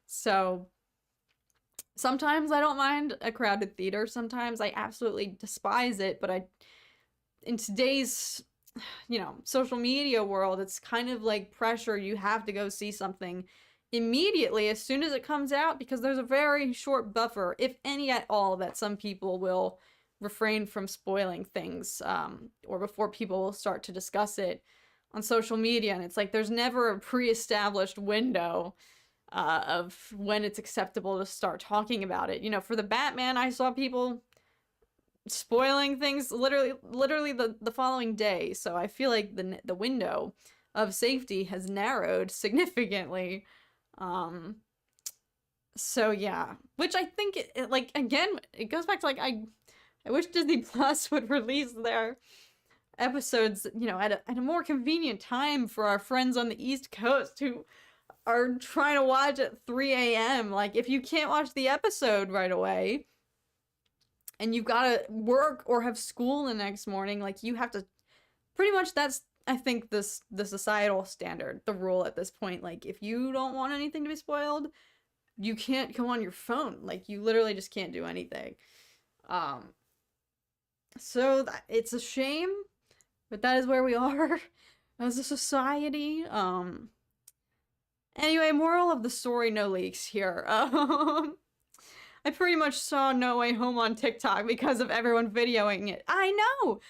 So sometimes I don't mind a crowded theater. Sometimes I absolutely despise it, but in today's, you know, social media world, it's kind of like pressure. You have to go see something immediately as soon as it comes out because there's a very short buffer, if any at all, that some people will refrain from spoiling things, or before people start to discuss it on social media. And it's like there's never a pre-established window of when it's acceptable to start talking about it. You know, for the Batman, I saw people spoiling things literally the following day. So I feel like the window of safety has narrowed significantly. So yeah, which I think it like, again, it goes back to, like, I wish Disney Plus would release their episodes, you know, at a more convenient time for our friends on the East Coast who are trying to watch at 3 a.m. Like, if you can't watch the episode right away and you've got to work or have school the next morning, like, you have to, pretty much that's, I think, the societal standard, the rule at this point. Like, if you don't want anything to be spoiled, you can't go on your phone. Like, you literally just can't do anything. So it's a shame, but that is where we are as a society. Anyway, moral of the story, no leaks here. I pretty much saw No Way Home on TikTok because of everyone videoing it. I know!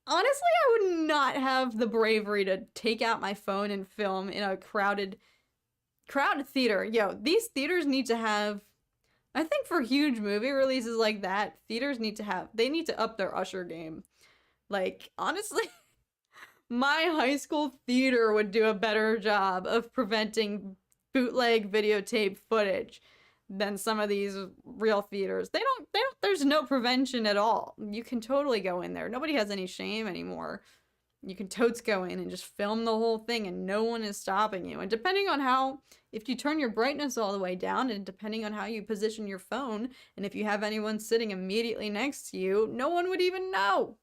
Honestly, I would not have the bravery to take out my phone and film in a crowded theater. Yo, these theaters need to have, I think for huge movie releases like that, theaters need to up their usher game. Like, honestly, my high school theater would do a better job of preventing bootleg videotape footage than some of these real theaters. There's no prevention at all. You can totally go in there. Nobody has any shame anymore. You can totes go in and just film the whole thing and no one is stopping you. And depending on if you turn your brightness all the way down and depending on how you position your phone, and if you have anyone sitting immediately next to you, no one would even know.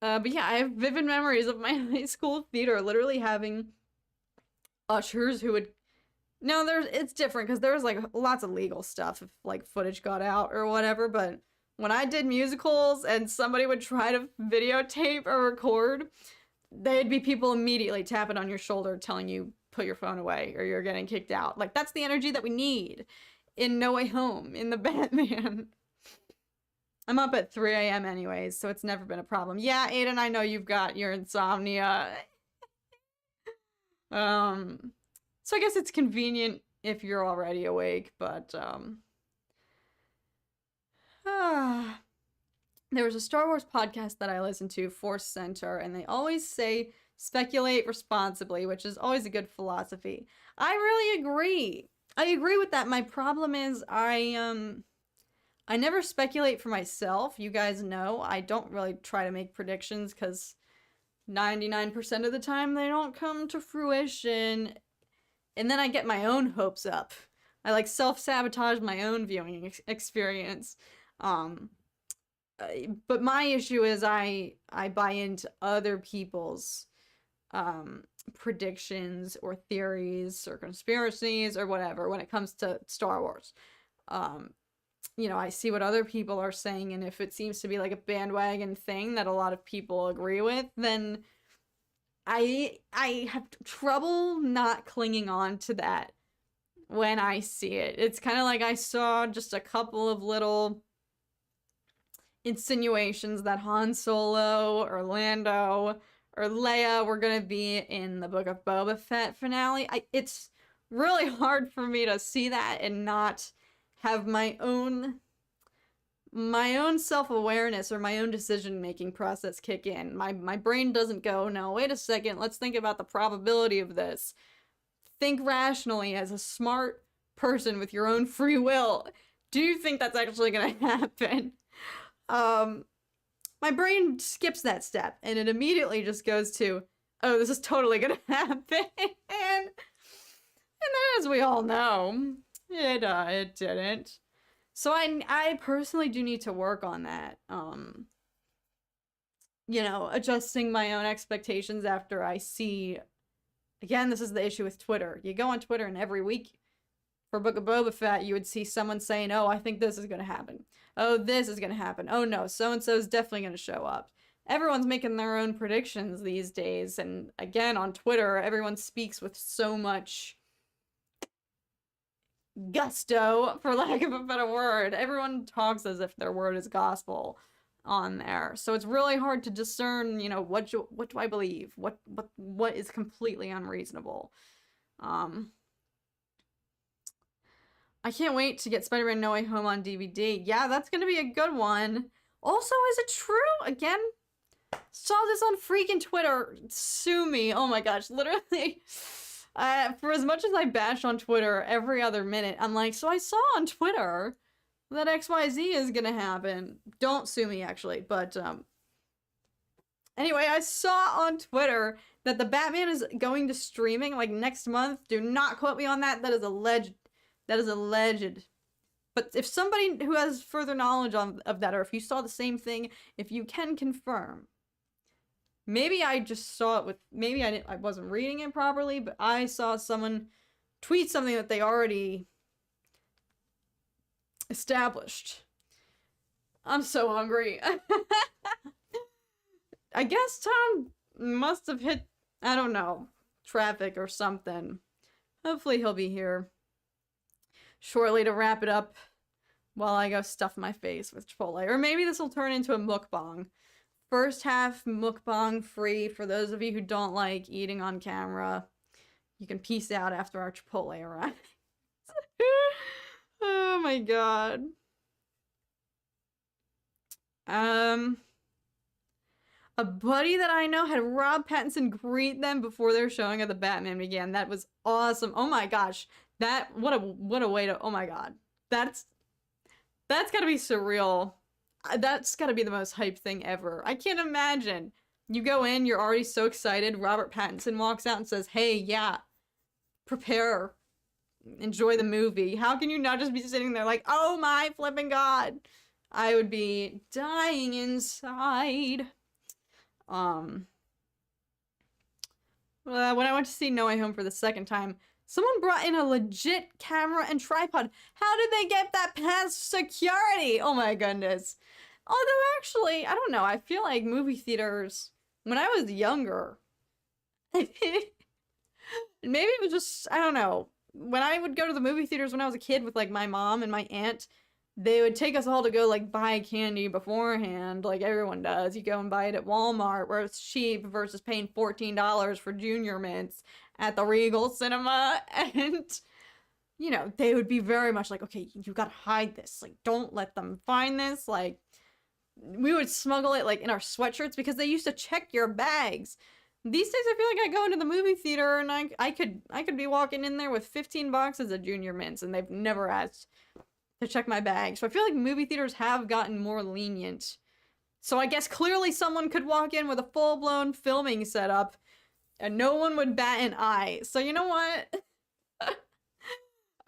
But yeah, I have vivid memories of my high school theater literally having ushers who would, no, it's different because there was, like, lots of legal stuff if, like, footage got out or whatever, but when I did musicals and somebody would try to videotape or record, they'd be people immediately tapping on your shoulder telling you, put your phone away or you're getting kicked out. Like, that's the energy that we need in No Way Home, in the Batman. I'm up at 3 a.m. anyways, so it's never been a problem. Yeah, Aden, I know you've got your insomnia. So I guess it's convenient if you're already awake, but, there was a Star Wars podcast that I listened to, Force Center, and they always say speculate responsibly, which is always a good philosophy. I really agree. I agree with that. My problem is I never speculate for myself. You guys know I don't really try to make predictions because 99% of the time they don't come to fruition. And then I get my own hopes up. I, like, self-sabotage my own viewing experience. But my issue is I buy into other people's predictions or theories or conspiracies or whatever when it comes to Star Wars. You know, I see what other people are saying, and if it seems to be like a bandwagon thing that a lot of people agree with, then I have trouble not clinging on to that when I see it. It's kind of like I saw just a couple of little insinuations that Han Solo or Lando or Leia were gonna be in the Book of Boba Fett finale. It's really hard for me to see that and not have my own self-awareness or my own decision-making process kick in. My brain doesn't go, no, wait a second, let's think about the probability of this. Think rationally as a smart person with your own free will. Do you think that's actually gonna happen? My brain skips that step, and it immediately just goes to, oh, this is totally gonna happen. And as we all know, it didn't. So I personally do need to work on that. You know, adjusting my own expectations after I see, again, this is the issue with Twitter. You go on Twitter and every week for Book of Boba Fett, you would see someone saying, oh, I think this is going to happen. Oh, this is going to happen. Oh, no, so-and-so is definitely going to show up. Everyone's making their own predictions these days. And again, on Twitter, everyone speaks with so much gusto, for lack of a better word. Everyone talks as if their word is gospel on there. So it's really hard to discern, you know, what do I believe? What is completely unreasonable? I can't wait to get Spider-Man No Way Home on DVD. Yeah, that's gonna be a good one. Also, is it true? Again, saw this on freaking Twitter. Sue me. Oh my gosh, literally. For as much as I bash on Twitter every other minute, I'm like, so I saw on Twitter that XYZ is gonna happen. Don't sue me, actually, but, anyway, I saw on Twitter that the Batman is going to streaming, like, next month. Do not quote me on that. That is alleged. That is alleged. But if somebody who has further knowledge of that, or if you saw the same thing, if you can confirm, maybe I just saw it with, maybe I wasn't reading it properly, but I saw someone tweet something that they already established. I'm so hungry. I guess Tom must have hit, I don't know, traffic or something. Hopefully he'll be here shortly to wrap it up while I go stuff my face with Chipotle. Or maybe this will turn into a mukbang. First half mukbang free for those of you who don't like eating on camera. You can peace out after our Chipotle arrives. Oh my god. A buddy that I know had Rob Pattinson greet them before their showing of the Batman began. That was awesome. Oh my gosh. What a way to, oh my god. That's gotta be surreal. That's gotta be the most hype thing ever. I can't imagine. You go in, you're already so excited. Robert Pattinson walks out and says, hey, yeah, prepare. Enjoy the movie. How can you not just be sitting there like, oh my flipping god. I would be dying inside. When I went to see No Way Home for the second time, someone brought in a legit camera and tripod. How did they get that past security? Oh my goodness. Although actually, I don't know, I feel like movie theaters, when I was younger, maybe it was just, I don't know, when I would go to the movie theaters when I was a kid with like my mom and my aunt, they would take us all to go like buy candy beforehand, like everyone does. You go and buy it at Walmart where it's cheap versus paying $14 for Junior Mints at the Regal Cinema. And, you know, they would be very much like, okay, you gotta hide this. Like, don't let them find this. Like, we would smuggle it like in our sweatshirts because they used to check your bags. These days I feel like I go into the movie theater and I could be walking in there with 15 boxes of Junior Mints and they've never asked to check my bag. So I feel like movie theaters have gotten more lenient. So I guess clearly someone could walk in with a full-blown filming setup and no one would bat an eye. So you know what?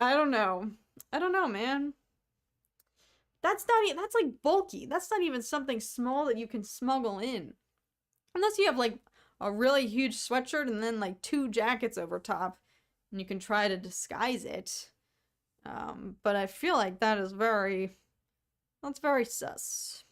I don't know. I don't know, man. That's like bulky. That's not even something small that you can smuggle in. Unless you have like a really huge sweatshirt and then like 2 jackets over top, and you can try to disguise it. But I feel like that's very sus.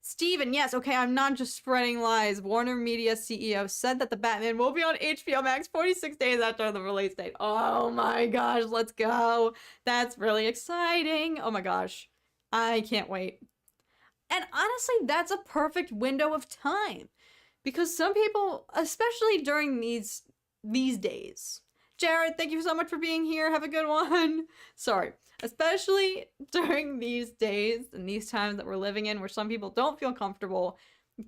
Steven, yes, okay, I'm not just spreading lies. Warner Media CEO said that the Batman will be on HBO Max 46 days after the release date. Oh my gosh, let's go. That's really exciting. Oh my gosh. I can't wait. And honestly, that's a perfect window of time. Because some people, especially during these days. Jared, thank you so much for being here. Have a good one. Sorry. Especially during these days and these times that we're living in where some people don't feel comfortable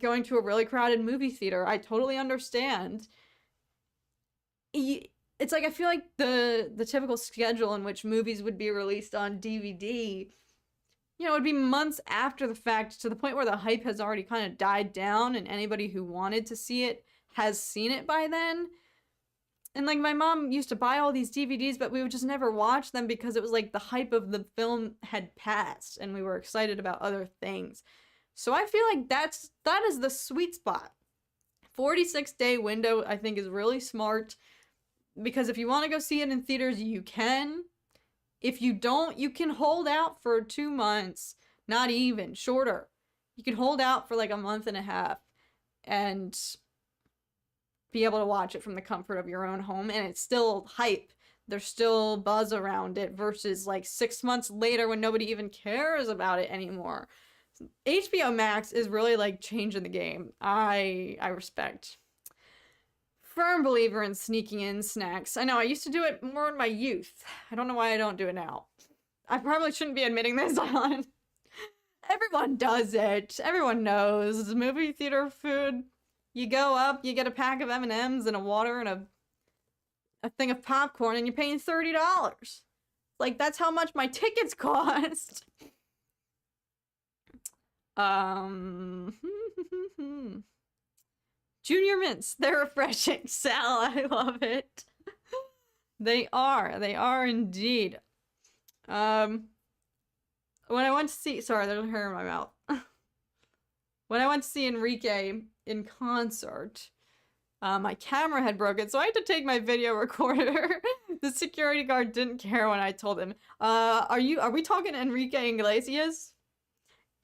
going to a really crowded movie theater. I totally understand. It's like I feel like the typical schedule in which movies would be released on DVD, you know, it would be months after the fact, to the point where the hype has already kind of died down and anybody who wanted to see it has seen it by then. And, like, my mom used to buy all these DVDs, but we would just never watch them because it was, like, the hype of the film had passed, and we were excited about other things. So I feel like that is the sweet spot. 46-day window, I think, is really smart, because if you want to go see it in theaters, you can. If you don't, you can hold out for 2 months, not even, shorter. You can hold out for, like, a month and a half, and be able to watch it from the comfort of your own home, and it's still hype. There's still buzz around it versus like 6 months later when nobody even cares about it anymore. HBO Max is really like changing the game. I respect. Firm believer in sneaking in snacks. I know I used to do it more in my youth. I don't know why I don't do it now. I probably shouldn't be admitting this on. Everyone does it. Everyone knows. Movie theater food. You go up, you get a pack of M&Ms and a water and a thing of popcorn, and you're paying $30. Like, that's how much my tickets cost. Junior mints, they're refreshing. Sal, I love it. They are indeed. When I went to see, sorry, there's hair in my mouth. When I went to see Enrique in concert, my camera had broken, so I had to take my video recorder. The security guard didn't care when I told him. Are we talking Enrique Iglesias?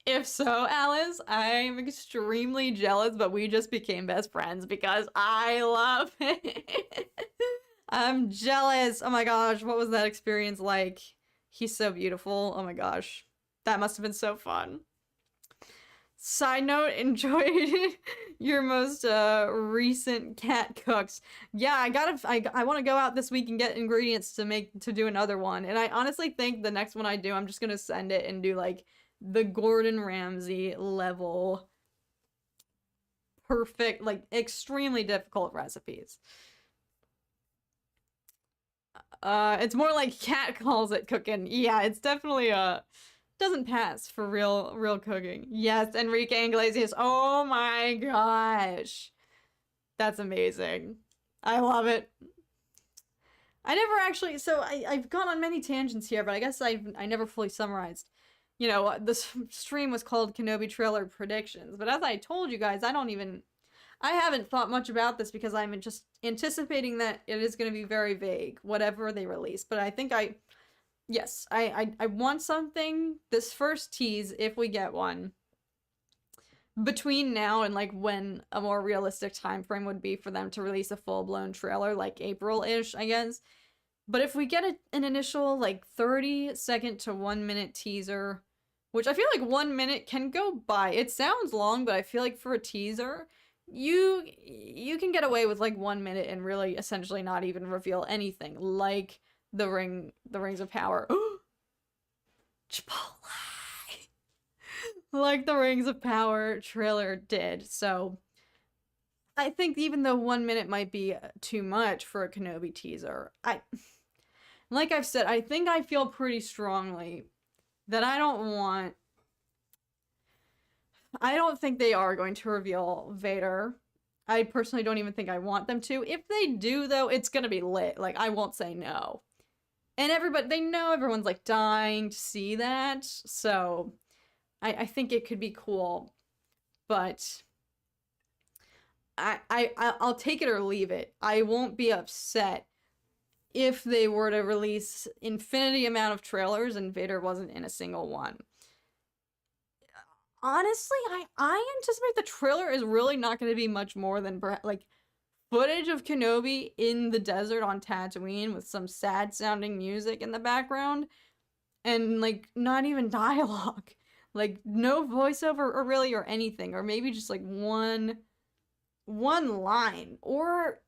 If so, Alice, I'm extremely jealous, but we just became best friends because I love it. I'm jealous. Oh my gosh, what was that experience like? He's so beautiful. Oh my gosh. That must have been so fun. Side note, enjoyed your most recent cat cooks. Yeah, I want to go out this week and get ingredients to do another one. And I honestly think the next one I do, I'm just gonna send it and do like the Gordon Ramsay level perfect, like extremely difficult recipes. It's more like Cat calls it cooking. Yeah, it's definitely doesn't pass for real cooking. Yes, Enrique Iglesias. Oh my gosh. That's amazing. I love it. I never actually, so I've gone on many tangents here, but I guess I never fully summarized. You know, this stream was called Kenobi Trailer Predictions, but as I told you guys, I haven't thought much about this because I'm just anticipating that it is going to be very vague, whatever they release. But I think yes, I want something, this first tease, if we get one, between now and like when a more realistic time frame would be for them to release a full-blown trailer, like April-ish, I guess. But if we get an initial like 30-second to 1-minute teaser, which I feel like 1 minute can go by. It sounds long, but I feel like for a teaser, you can get away with like 1 minute and really essentially not even reveal anything, like the Rings of Power. Chipotle! Like the Rings of Power trailer did. So I think even though 1 minute might be too much for a Kenobi teaser, like I've said, I think I feel pretty strongly that I don't think they are going to reveal Vader. I personally don't even think I want them to. If they do, though, it's gonna be lit. Like, I won't say no. And they know everyone's, like, dying to see that, so I think it could be cool. but I'll take it or leave it. I won't be upset if they were to release infinity amount of trailers and Vader wasn't in a single one. Honestly, I anticipate the trailer is really not going to be much more than like footage of Kenobi in the desert on Tatooine with some sad sounding music in the background and like not even dialogue. Like no voiceover or really or anything, or maybe just like one line, or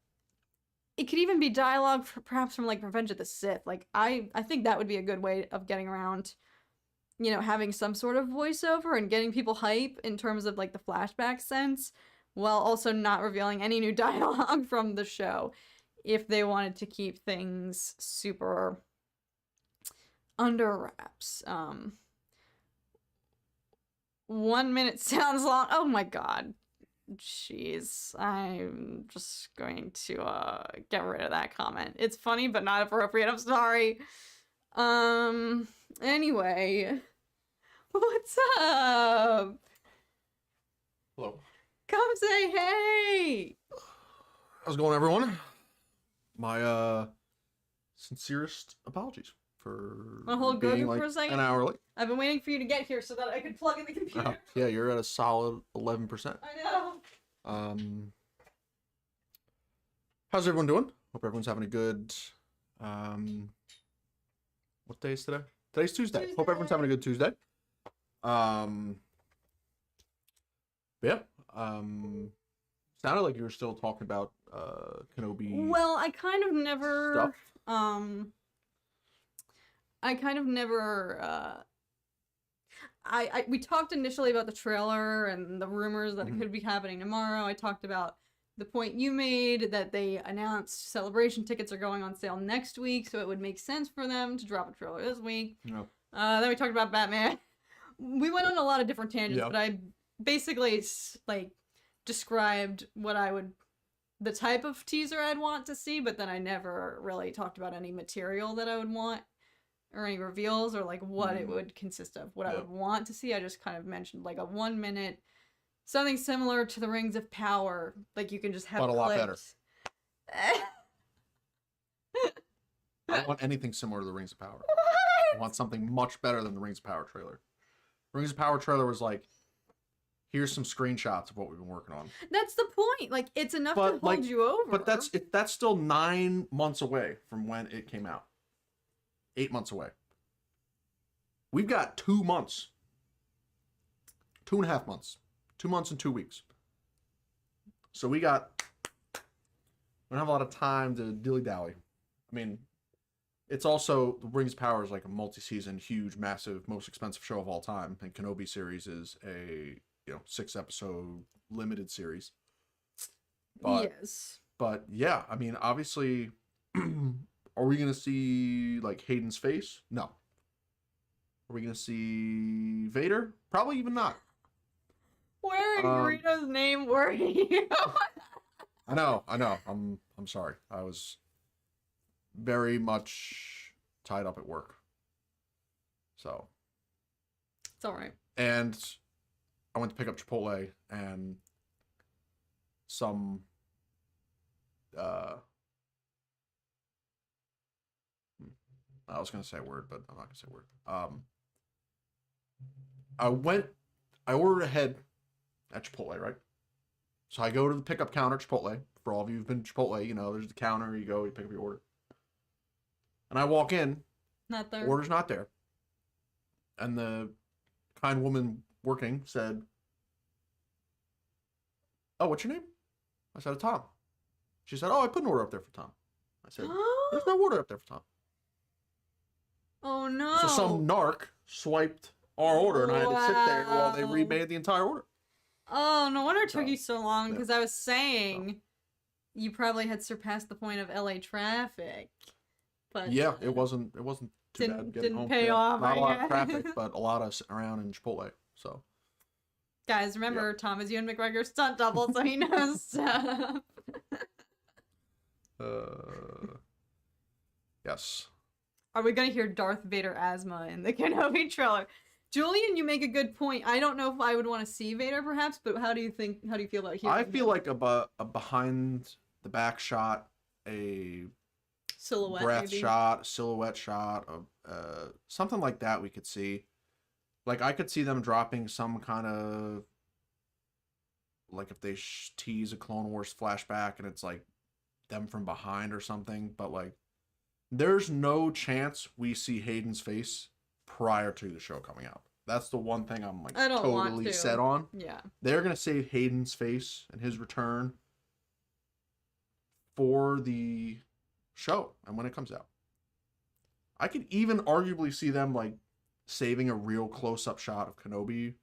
it could even be dialogue perhaps from like Revenge of the Sith. Like I think that would be a good way of getting around, you know, having some sort of voiceover and getting people hype in terms of like the flashback sense, while also not revealing any new dialogue from the show if they wanted to keep things super under wraps. 1 minute sounds long. Oh my god. Jeez. I'm just going to get rid of that comment. It's funny but not appropriate. I'm sorry. Anyway. What's up? Hello. Come say hey! How's it going, everyone? My sincerest apologies for Wanna hold being Grogu like for a second? an hour late. I've been waiting for you to get here so that I could plug in the computer. Yeah, you're at a solid 11%. I know. How's everyone doing? Hope everyone's having a good what day is today? Today's Tuesday. Hope everyone's having a good Tuesday. Yeah. Sounded like you were still talking about Kenobi. Well, I kind of never stuff. We talked initially about the trailer and the rumors that it could be happening tomorrow. I talked about the point you made that they announced Celebration tickets are going on sale next week, so it would make sense for them to drop a trailer this week. Yep. Then we talked about Batman. We went on a lot of different tangents, Yep. but I basically like described the type of teaser I'd want to see, but then I never really talked about any material that I would want or any reveals or like what it would consist of, what I would want to see. I just kind of mentioned like a 1 minute, something similar to the Rings of Power, like you can just have But a lot better. clips. I don't want anything similar to the Rings of Power. I want something much better than the Rings of Power trailer. Rings of Power trailer was like, here's some screenshots of what we've been working on. That's the point. Like, it's enough to hold you over. But that's still 9 months away from when it came out. 8 months away. We've got 2 months. 2.5 months. 2 months and 2 weeks. So we don't have a lot of time to dilly-dally. I mean, it's also, the Rings of Power is like a multi-season, huge, massive, most expensive show of all time. And Kenobi series is a 6-episode limited series. But, yes. But yeah, I mean, obviously, are we going to see like Hayden's face? No. Are we going to see Vader? Probably even not. Where in Greedo's name were you? I know. I'm sorry. I was very much tied up at work. So. It's all right. And I went to pick up Chipotle and some I was gonna say a word, but I'm not gonna say a word. I ordered ahead at Chipotle, right? So I go to the pickup counter at Chipotle. For all of you who've been to Chipotle, you know there's the counter, you go, you pick up your order. And I walk in, Not there. order's not there. And the kind woman working said, "Oh, what's your name?" I said, "Tom." She said, "Oh, I put an order up there for Tom." I said, "There's no order up there for Tom." Oh no. So some narc swiped our order and I had to sit there while they remade the entire order. Oh, no wonder it took you so long, because I was saying you probably had surpassed the point of LA traffic. But yeah, it wasn't too bad getting didn't home. pay off, Not I a lot guess. of traffic, but a lot of sitting around in Chipotle. So guys, remember Tom is Ewan McGregor's stunt double, so he knows stuff. Yes. Are we gonna hear Darth Vader asthma in the Kenobi trailer? Julian, you make a good point. I don't know if I would want to see Vader, perhaps, but how do you feel about hearing I feel him? like a behind the back shot, a Silhouette, breath maybe. shot, silhouette shot, something like that we could see. Like, I could see them dropping some kind of, like, if they tease a Clone Wars flashback and it's like them from behind or something, but like, there's no chance we see Hayden's face prior to the show coming out. That's the one thing I'm like I don't want totally to. set on. Yeah. They're gonna save Hayden's face and his return for the show and when it comes out. I could even arguably see them like saving a real close-up shot of Kenobi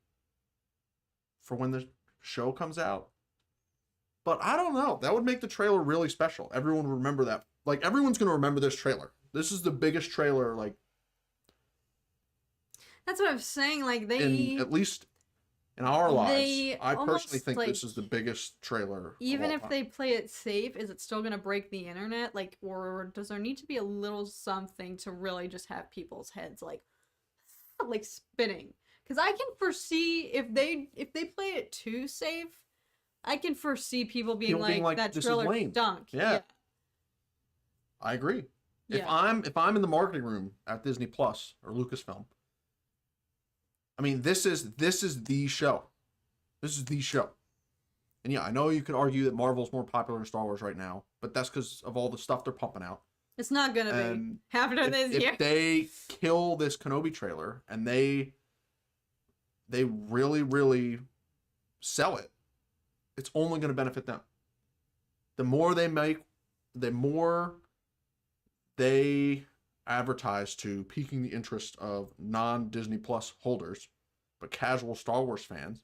for when the show comes out. But I don't know. That would make the trailer really special. Everyone would remember that. Like, everyone's going to remember this trailer. This is the biggest trailer, like, That's what I'm saying. Like, at least in our lives. they I personally almost, think like, this is the biggest trailer. even of all if time. they play it safe, is it still going to break the internet? Like, or does there need to be a little something to really just have people's heads, like spinning? Because I can foresee if they play it too safe, I can foresee people being like, that "This is trailer lame." stunk. Yeah. I agree. Yeah. If I'm in the marketing room at Disney Plus or Lucasfilm, I mean, this is the show. This is the show. And yeah, I know you could argue that Marvel's more popular than Star Wars right now, but that's because of all the stuff they're pumping out. It's not gonna be And after this year. If they kill this Kenobi trailer and they really, really sell it, it's only going to benefit them. The more they make, the more they advertise to piquing the interest of non-Disney Plus holders, but casual Star Wars fans.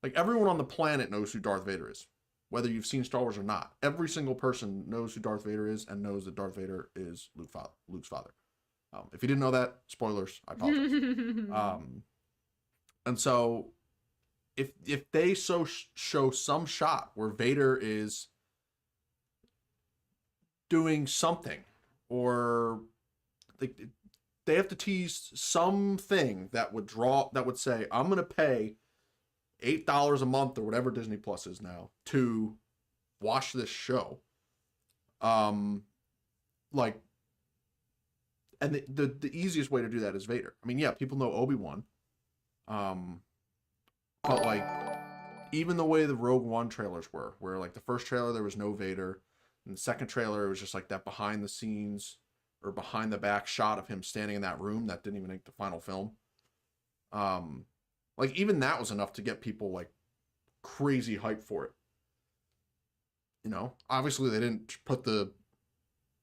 Like, everyone on the planet knows who Darth Vader is, whether you've seen Star Wars or not. Every single person knows who Darth Vader is and knows that Darth Vader is Luke's father. If you didn't know that, spoilers, I apologize. And so, if they show some shot where Vader is doing something, or they have to tease something that would say, I'm gonna pay $8 a month or whatever Disney Plus is now to watch this show. Like, and the easiest way to do that is Vader. I mean, yeah, people know Obi-Wan. But like, even the way the Rogue One trailers were, where like the first trailer there was no Vader, and the second trailer it was just like that behind the scenes or behind the back shot of him standing in that room that didn't even make the final film. Like, even that was enough to get people like crazy hype for it. You know, obviously they didn't put the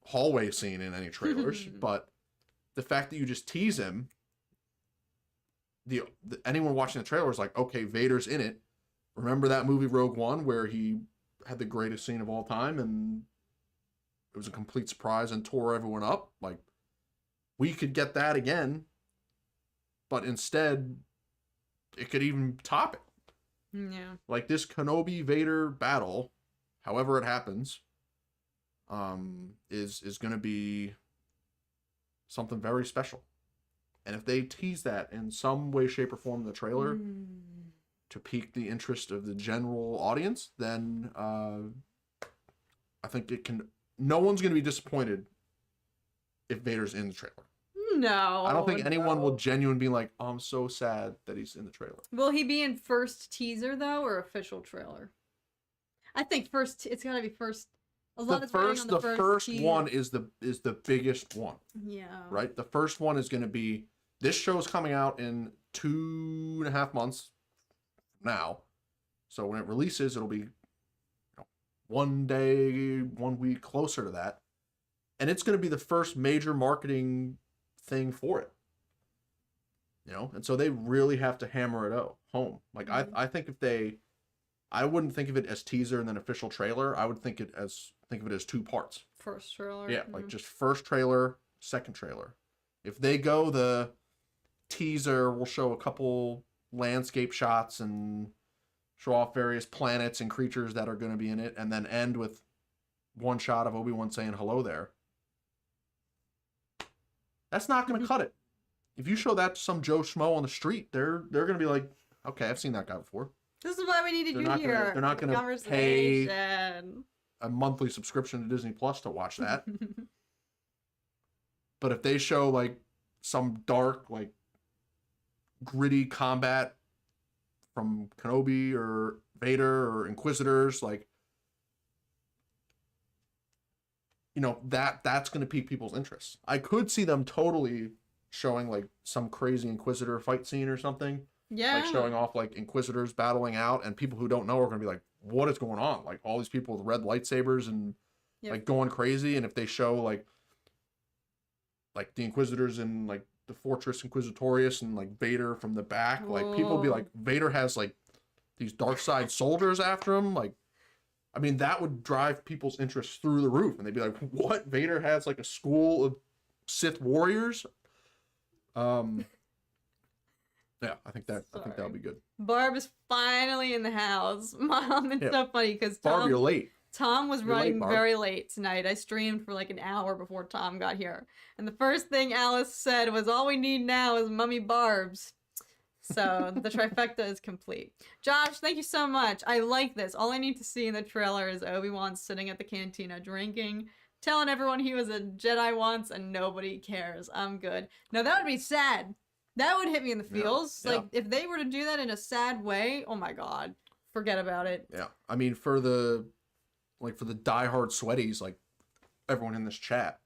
hallway scene in any trailers, but the fact that you just tease him, anyone watching the trailer is like, okay, Vader's in it. Remember that movie Rogue One where he had the greatest scene of all time and it was a complete surprise and tore everyone up? Like, we could get that again, but instead it could even top it. Yeah. Like, this Kenobi Vader battle, however it happens, is going to be something very special. And if they tease that in some way, shape, or form in the trailer to pique the interest of the general audience, then I think it can. No one's going to be disappointed if Vader's in the trailer. No. I don't think anyone will genuinely be like, oh, I'm so sad that he's in the trailer. Will he be in first teaser, though, or official trailer? I think first. It's got to be first. A lot The is riding on the first teaser. one is the biggest one. Yeah. Right? The first one is going to be, this show is coming out in 2.5 months now. So when it releases, it'll be 1 day, 1 week closer to that. And it's going to be the first major marketing thing for it. You know? And so they really have to hammer it home. Like, I think I wouldn't think of it as teaser and then official trailer. I would think of it as 2 parts. First trailer. Yeah, like just first trailer, second trailer. If they go the teaser, we'll show a couple landscape shots and show off various planets and creatures that are going to be in it, and then end with one shot of Obi-Wan saying hello there. That's not going to cut it. if you show that to some Joe Schmo on the street, they're gonna be like, okay, I've seen that guy before. This is why we needed you here. They're not gonna pay a monthly subscription to Disney Plus to watch that. But if they show like some dark, like gritty combat from Kenobi or Vader or Inquisitors, like, you know, that's going to pique people's interest. I could see them totally showing like some crazy Inquisitor fight scene or something. Yeah. Like showing off like Inquisitors battling out, and people who don't know are going to be like, what is going on? Like all these people with red lightsabers and like going crazy. And if they show like the Inquisitors in like the Fortress Inquisitorius and like Vader from the back, like people will be like, Vader has like these dark side soldiers after him. Like, I mean, that would drive people's interest through the roof, and they'd be like, what? Vader has like a school of Sith warriors? Yeah, I think that'll be good. Barb is finally in the house. Mom, it's so funny because Barb, you're late. Tom was running very late tonight. I streamed for like an hour before Tom got here. And the first thing Alice said was, all we need now is Mummy Barb's. So the trifecta is complete. Josh, thank you so much. I like this. All I need to see in the trailer is Obi-Wan sitting at the cantina drinking, telling everyone he was a Jedi once and nobody cares. I'm good. No, that would be sad. That would hit me in the feels. Yeah. Like, if they were to do that in a sad way, oh my god. Forget about it. Yeah. I mean, for the diehard sweaties, like, everyone in this chat,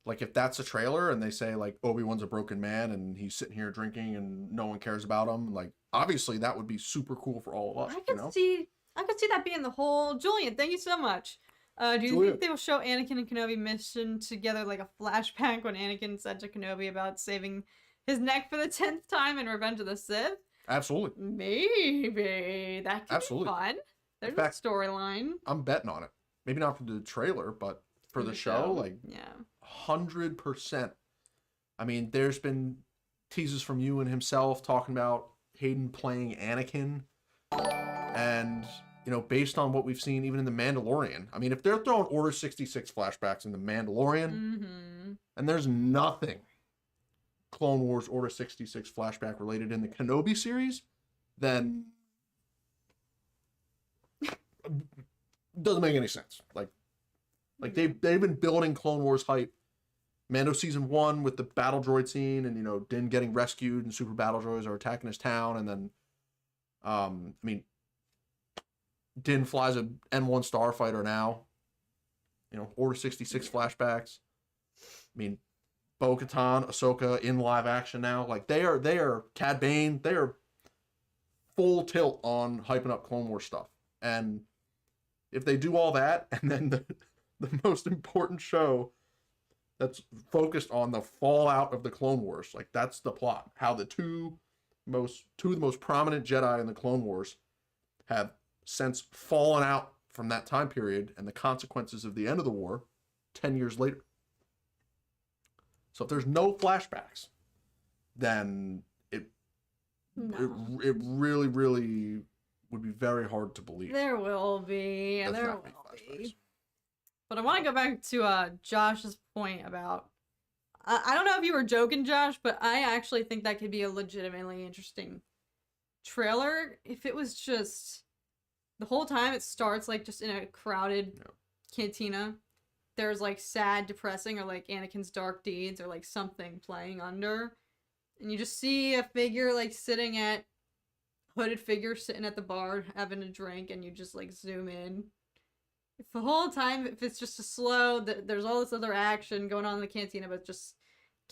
like, if that's a trailer and they say, like, Obi-Wan's a broken man and he's sitting here drinking and no one cares about him, like, obviously that would be super cool for all of us, I could see that being the whole... Julian, thank you so much. Do you think they will show Anakin and Kenobi mission together, like a flashback when Anakin said to Kenobi about saving his neck for the 10th time in Revenge of the Sith? Absolutely. Maybe. That could be fun. There's a storyline. I'm betting on it. Maybe not for the trailer, but for the show, like, yeah, 100%. I mean, there's been teases from you and himself talking about Hayden playing Anakin. And, you know, based on what we've seen even in The Mandalorian, I mean, if they're throwing Order 66 flashbacks in The Mandalorian, and there's nothing Clone Wars Order 66 flashback related in the Kenobi series, then doesn't make any sense. Like they've been building Clone Wars hype. Mando season 1 with the battle droid scene, and, you know, Din getting rescued and super battle droids are attacking his town, and then I mean, Din flies an N1 starfighter now. You know, Order 66 flashbacks. I mean, Bo-Katan, Ahsoka in live action now. Like, they are Cad Bane. They are full tilt on hyping up Clone Wars stuff. And if they do all that, and then the most important show that's focused on the fallout of the Clone Wars, like, that's the plot. How the two of the most prominent Jedi in the Clone Wars have since fallen out from that time period, and the consequences of the end of the war 10 years later. So if there's no flashbacks, then it really, really would be very hard to believe. There will be. There will be. But I want to go back to Josh's point about... I don't know if you were joking, Josh, but I actually think that could be a legitimately interesting trailer. If it was just... The whole time it starts, like, just in a crowded cantina. There's, like, sad, depressing, or, like, Anakin's dark deeds, or, like, something playing under. And you just see a figure, like, hooded figure sitting at the bar having a drink, and you just, like, zoom in. If the whole time, if it's just a slow, there's all this other action going on in the cantina, but just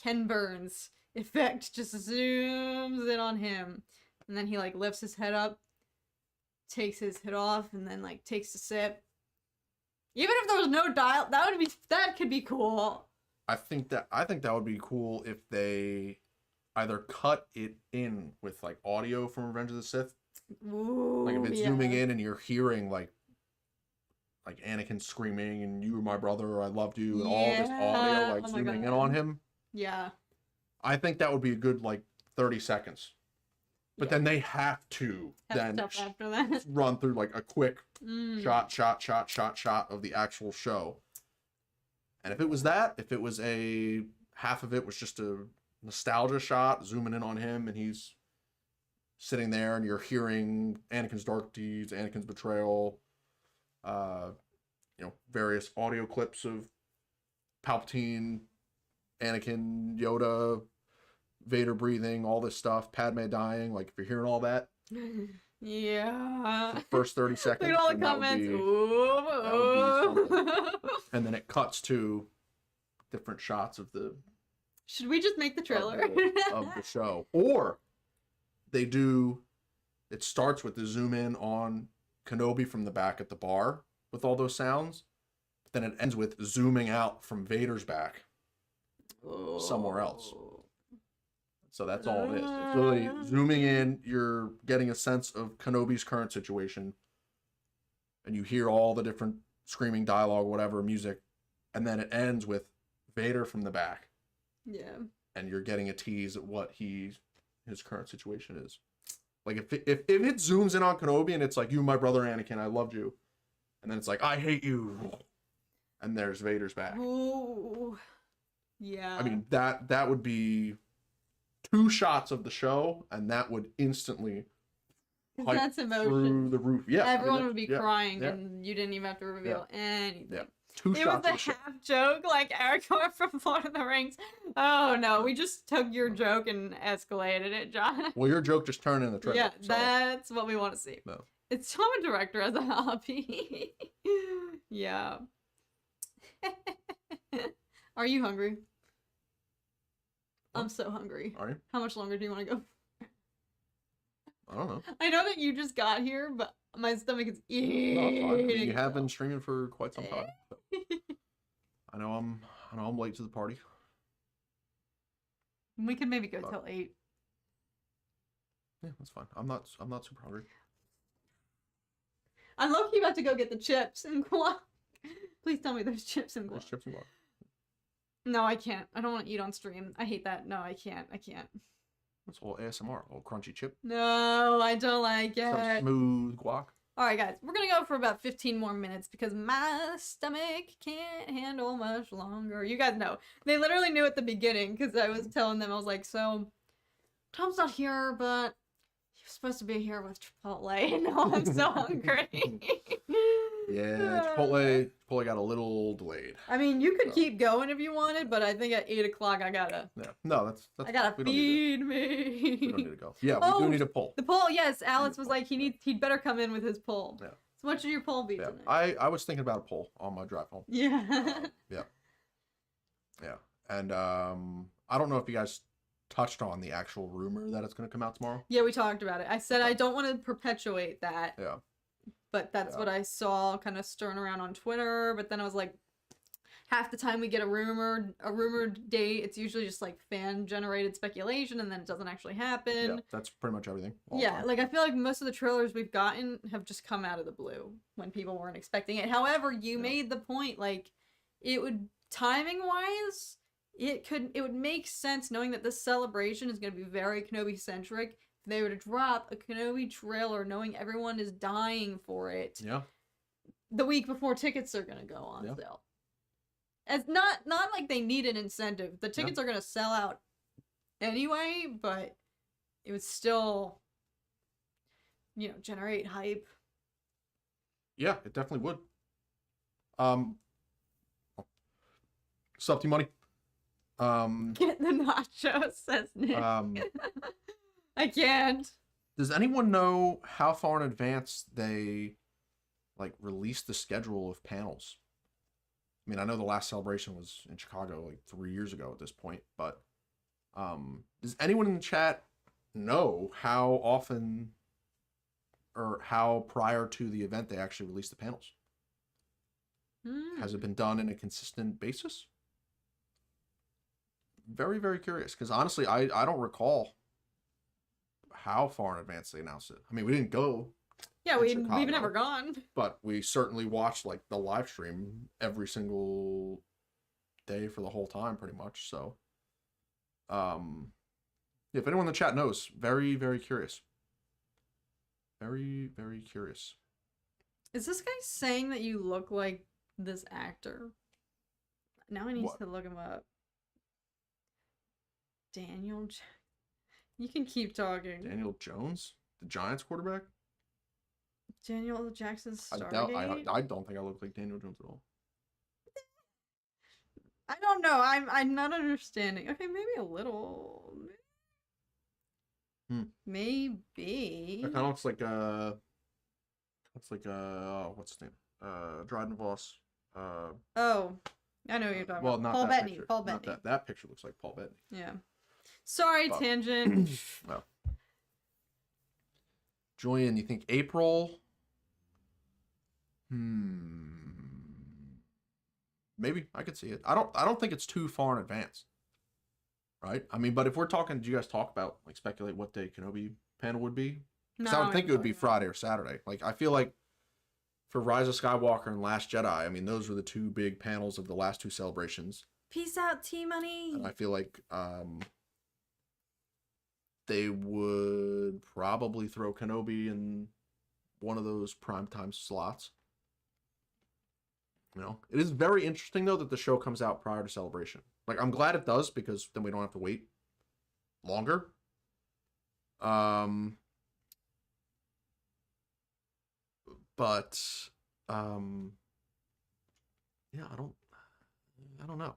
Ken Burns effect just zooms in on him. And then he, like, lifts his head up, takes his head off, and then, like, takes a sip. Even if there was no dial, that could be cool. I think that would be cool if they either cut it in with, like, audio from Revenge of the Sith. Ooh, like, if it's zooming in and you're hearing like Anakin screaming and "you were my brother" or "I loved you" and all this audio, like, zooming in on him. Yeah. I think that would be a good, like, 30 seconds. But then they have to after that. run through, like, a quick shot of the actual show. And if it was half of it was just a nostalgia shot, zooming in on him, and he's sitting there, and you're hearing Anakin's dark deeds, Anakin's betrayal, various audio clips of Palpatine, Anakin, Yoda, Vader breathing, all this stuff, Padme dying. Like, if you're hearing all that, yeah, the first 30 seconds, look at all the then that comments. would be something. And then it cuts to different shots of the Should we just make the trailer of the show, or they do. It starts with the zoom in on Kenobi from the back at the bar with all those sounds, but then it ends with zooming out from Vader's back somewhere else. So that's all it is. It's literally zooming in. You're getting a sense of Kenobi's current situation, and you hear all the different screaming dialogue, whatever, music, and then it ends with Vader from the back. Yeah. And you're getting a tease at what his current situation is. Like, if it zooms in on Kenobi and it's like, "You, my brother Anakin, I loved you," and then it's like, "I hate you," and there's Vader's back. Ooh. Yeah. I mean, that would be 2 shots of the show, and that would instantly hype that's emotion. through the roof. Yeah, Everyone would be crying, yeah. and you didn't even have to reveal anything. Yeah. 2 It was shots the of the show. half joke, like Aragorn from Lord of the Rings. Oh no, we just took your joke and escalated it, John. Well, your joke just turned in the trailer. Yeah, so. that's what we want to see. No. It's Tom a director as a hobby. Yeah. Are you hungry? I'm so hungry. Are you? How much longer do you want to go? I don't know. I know that you just got here, but my stomach is eating. No, it's fine. I mean, you have been streaming for quite some time. So. I know I'm late to the party. We could maybe go till 8. Yeah, that's fine. I'm not super hungry. I'm low-key about to go get the chips and guac. Please tell me there's chips and guac. There's chips and guac. No, I can't. I don't want to eat on stream. I hate that. No, I can't. That's a little ASMR, a little crunchy chip. No, I don't like Some it. smooth guac. Alright, guys. We're going to go for about 15 more minutes because my stomach can't handle much longer. You guys know. They literally knew at the beginning because I was telling them, I was like, so, Tom's not here, but he was supposed to be here with Chipotle. No, I'm so hungry. Yeah, Chipotle got a little delayed. I mean, you could keep going if you wanted, but I think at 8 o'clock I gotta. Yeah, no, that's. I gotta feed me. We don't need to go. Yeah, we do need a poll. The poll, yes. Alex was like, he'd better come in with his poll. Yeah. So what should your poll be tonight? I was thinking about a poll on my drive home. Yeah. Yeah, and I don't know if you guys touched on the actual rumor that it's going to come out tomorrow. Yeah, we talked about it. I said I don't want to perpetuate that. Yeah. But that's what I saw kind of stirring around on Twitter. But then I was like, half the time we get a rumored date, it's usually just like fan generated speculation, and then it doesn't actually happen. Yeah, that's pretty much everything. Yeah, like I feel like most of the trailers we've gotten have just come out of the blue when people weren't expecting it. However, you made the point, like it would, timing wise, it would make sense knowing that this celebration is going to be very Kenobi centric. They were to drop a Kenobi trailer knowing everyone is dying for it. Yeah. The week before tickets are going to go on sale. It's not like they need an incentive. The tickets are going to sell out anyway, but it would still, generate hype. Yeah, it definitely would. Sup, TMoney? Get the nachos, says Nick. I can't. Does anyone know how far in advance they released the schedule of panels? I mean, I know the last celebration was in Chicago 3 years ago at this point, but does anyone in the chat know how often or how prior to the event they actually released the panels? Has it been done in a consistent basis? Very, very curious, because honestly, I don't recall how far in advance they announced it. I mean, we didn't go. Yeah, we've never gone. But we certainly watched the live stream every single day for the whole time, pretty much. So, if anyone in the chat knows, very, very curious. Very, very curious. Is this guy saying that you look like this actor? Now I need to look him up. Daniel. You can keep talking. Daniel Jones, the Giants quarterback. Daniel Jackson's I don't think I look like Daniel Jones at all. I don't know. I'm not understanding. Okay, maybe a little. Maybe. It kind of looks like what's his name? Dryden Voss. Oh, I know what you're talking well, about. not Paul that Bettany. picture. Paul Not Bettany. that picture looks like Paul Bettany. Yeah. Sorry, But- tangent. Well, Julian, you think April? Maybe I could see it. I don't think it's too far in advance. Right? I mean, but if we're talking, do you guys talk about like speculate what day Kenobi panel would be? Because I would think it would be Friday or Saturday. Like I feel like for Rise of Skywalker and Last Jedi, I mean those were the two big panels of the last two celebrations. Peace out, TMoney. And I feel like they would probably throw Kenobi in one of those primetime slots. You know, it is very interesting though that the show comes out prior to Celebration. Like, I'm glad it does because then we don't have to wait longer. But yeah, I don't know.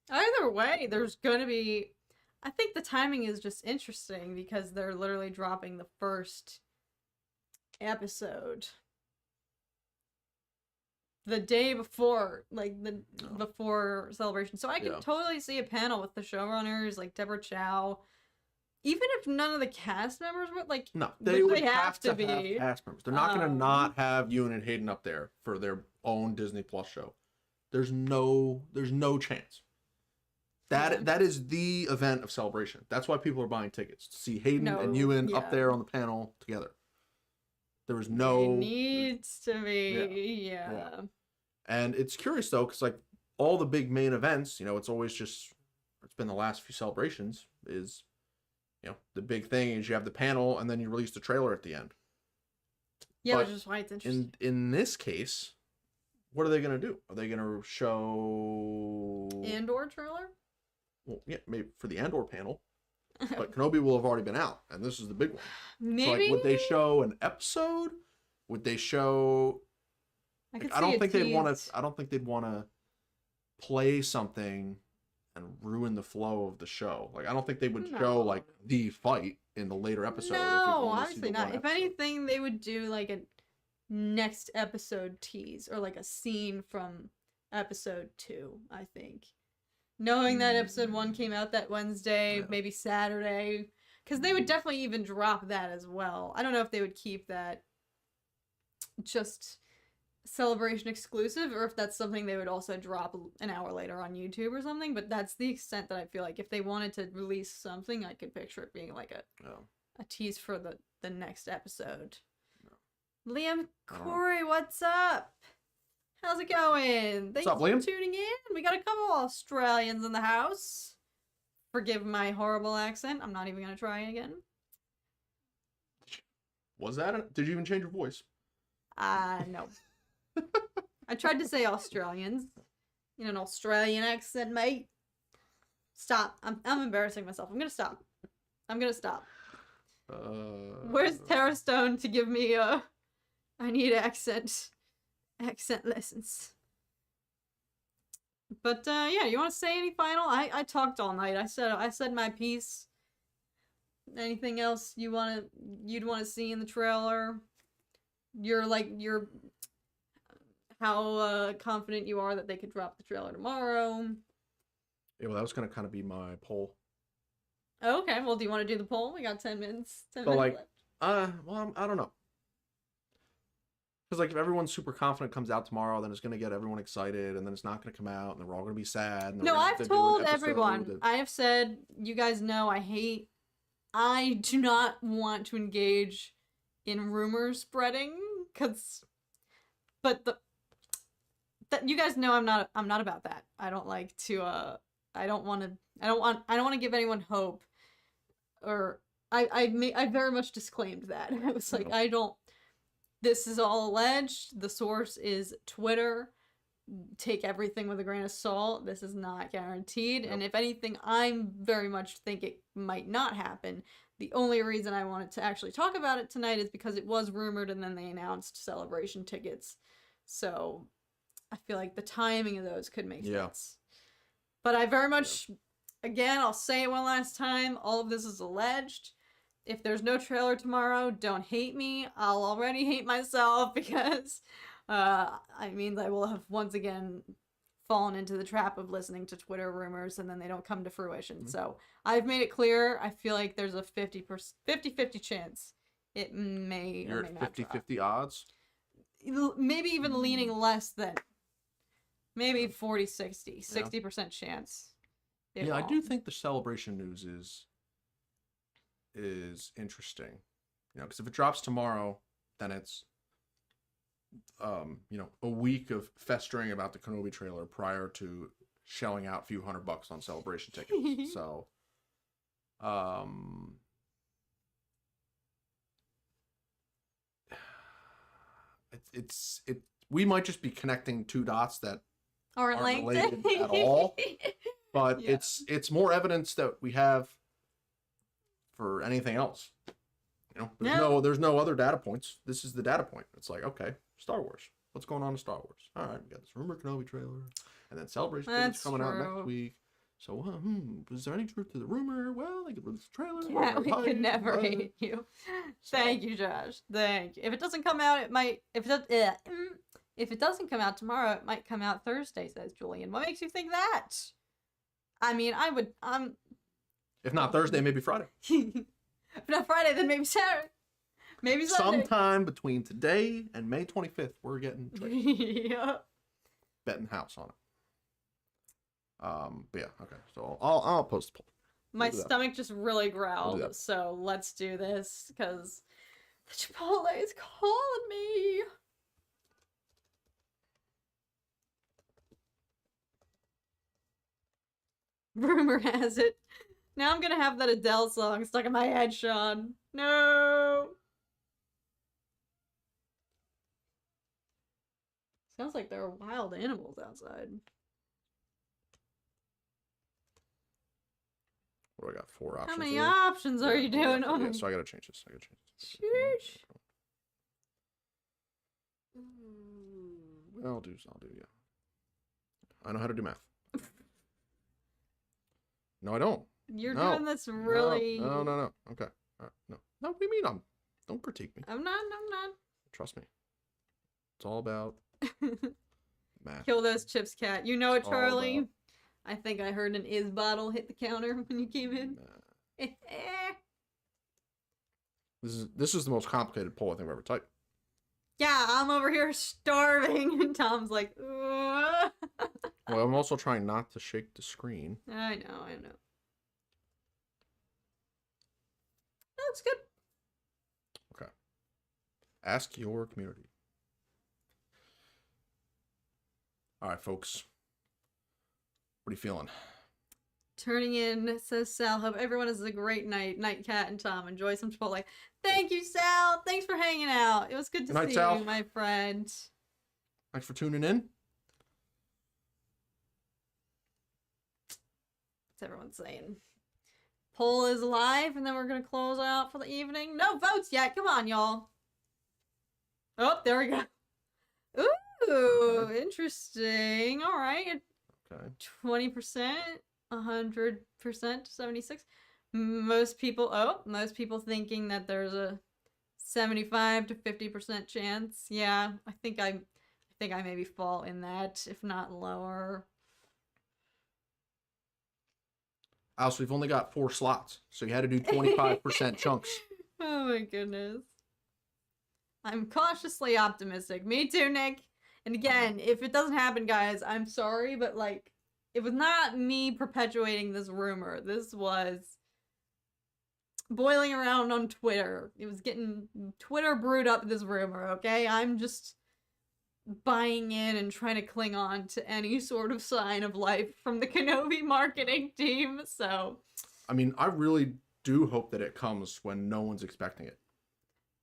Either way, there's gonna be. I think the timing is just interesting because they're literally dropping the first episode the day before, like before Celebration. So I can totally see a panel with the showrunners, like Deborah Chow. Even if none of the cast members would like, no, they would have to be have cast members. They're not going to not have Ewan and Hayden up there for their own Disney Plus show. There's no chance. That is the event of Celebration. That's why people are buying tickets to see Hayden and Ewan up there on the panel together. There was no. It needs to be, yeah. And it's curious though, because like all the big main events, you know, it's always just it's been the last few celebrations is, you know, the big thing is you have the panel and then you release the trailer at the end. Yeah, which is why it's interesting. In this case, what are they gonna do? Are they gonna show Andor trailer? Well, yeah, maybe for the Andor panel. But Kenobi will have already been out, and this is the big one. Maybe. So, like, would they show an episode? Would they show? I don't think they'd want to. I don't think they'd want to play something and ruin the flow of the show. Like, I don't think they would show like the fight in the later episode. No, obviously not. If anything, they would do like a next episode tease or like a scene from episode 2. I think. Knowing that episode 1 came out that Wednesday, maybe Saturday, because they would definitely even drop that as well. I don't know if they would keep that just Celebration exclusive, or if that's something they would also drop an hour later on YouTube or something, but that's the extent that I feel like if they wanted to release something, I could picture it being like a tease for the next episode. No. Liam Corey, what's up? How's it going? Thanks up, Liam? for tuning in. We got a couple Australians in the house. Forgive my horrible accent. I'm not even going to try it again. Was that did you even change your voice? No. I tried to say Australians in an Australian accent, mate. Stop. I'm embarrassing myself. I'm going to stop. Where's Tara Stone to give me I need accent lessons. But yeah, you want to say any final? I talked all night. I said my piece. Anything else you'd want to see in the trailer? You're how confident you are that they could drop the trailer tomorrow. Yeah, well, that was gonna kind of be my poll. Oh, okay, well, do you want to do the poll? We got 10 minutes. 10 but minutes left. Well, I don't know. Because, like, if everyone's super confident comes out tomorrow, then it's going to get everyone excited, and then it's not going to come out, and then we're all going to be sad. And no, I've told everyone. I have said, you guys know I do not want to engage in rumor spreading, but you guys know I'm not about that. I don't like to, I don't want to give anyone hope, or I very much disclaimed that. I was like, this is all alleged. The source is Twitter. take everything with a grain of salt. This is not guaranteed. Yep. And if anything, I'm very much think it might not happen. The only reason I wanted to actually talk about it tonight is because it was rumored and then they announced celebration tickets. So I feel like the timing of those could make sense. But I very much, again, I'll say it one last time, all of this is alleged. If there's no trailer tomorrow, don't hate me. I'll already hate myself because, I will have once again fallen into the trap of listening to Twitter rumors and then they don't come to fruition. Mm-hmm. So I've made it clear. I feel like there's a 50-50 chance it may You're or may not 50-50 odds? Maybe even leaning less than, maybe 40-60, 60% chance. Yeah, I do think the celebration news is interesting, because if it drops tomorrow, then it's a week of festering about the Kenobi trailer prior to shelling out a few $100 on celebration tickets. So we might just be connecting two dots that aren't related at all, but it's more evidence that we have for anything else. There's no other data points. This is the data point. It's like, okay, Star Wars. What's going on in Star Wars? All right, we got this rumor Kenobi trailer, and then celebration tickets coming out next week. So, is there any truth to the rumor? Well, they could release the trailer. Yeah, we could never hate you. Thank you, Josh. Thank you. If it doesn't come out, it might. If it doesn't come out tomorrow, it might come out Thursday. Says Julian. What makes you think that? I mean, I would. If not Thursday, maybe Friday. If not Friday, then maybe Saturday. Maybe Sunday. Sometime between today and May 25th, we're getting yeah. betting house on it. But yeah, okay. So I'll post the poll. My stomach just really growled, so let's do this because the Chipotle is calling me. Rumor has it. Now I'm gonna have that Adele song stuck in my head, Sean. No. Sounds like there are wild animals outside. What do I got? 4 options. How many options are you doing? Oh yeah, so I gotta change this. Sheesh. I'll do, yeah. I know how to do math. No, I don't. You're doing this really... No. Okay. All right. No. What do you mean? Don't critique me. I'm not. Trust me. It's all about math. Kill those chips, cat. You know it, Charlie. I think I heard an Is bottle hit the counter when you came in. This is the most complicated poll I think I've ever typed. Yeah, I'm over here starving, and Tom's like, ugh. Well, I'm also trying not to shake the screen. I know. That's good. Okay. Ask your community. All right, folks. What are you feeling? Turning in, says Sal. Hope everyone has a great night. Night, Cat and Tom. Enjoy some Chipotle. Thank you, Sal. Thanks for hanging out. It was good to see Sal. you, my friend. Thanks for tuning in. What's everyone saying? Poll is live, and then we're going to close out for the evening. No votes yet. Come on, y'all. Oh, there we go. Ooh, interesting. All right. Okay. 20%, 100%, 76. Most people thinking that there's a 75 to 50% chance. Yeah, I think I maybe fall in that, if not lower. Also, we've only got 4 slots, so you had to do 25% chunks. Oh my goodness. I'm cautiously optimistic. Me too, Nick. And again, if it doesn't happen, guys, I'm sorry, but like, it was not me perpetuating this rumor. This was boiling around on Twitter. It was getting Twitter brewed up this rumor, okay? I'm just buying in and trying to cling on to any sort of sign of life from the Kenobi marketing team, so... I mean, I really do hope that it comes when no one's expecting it.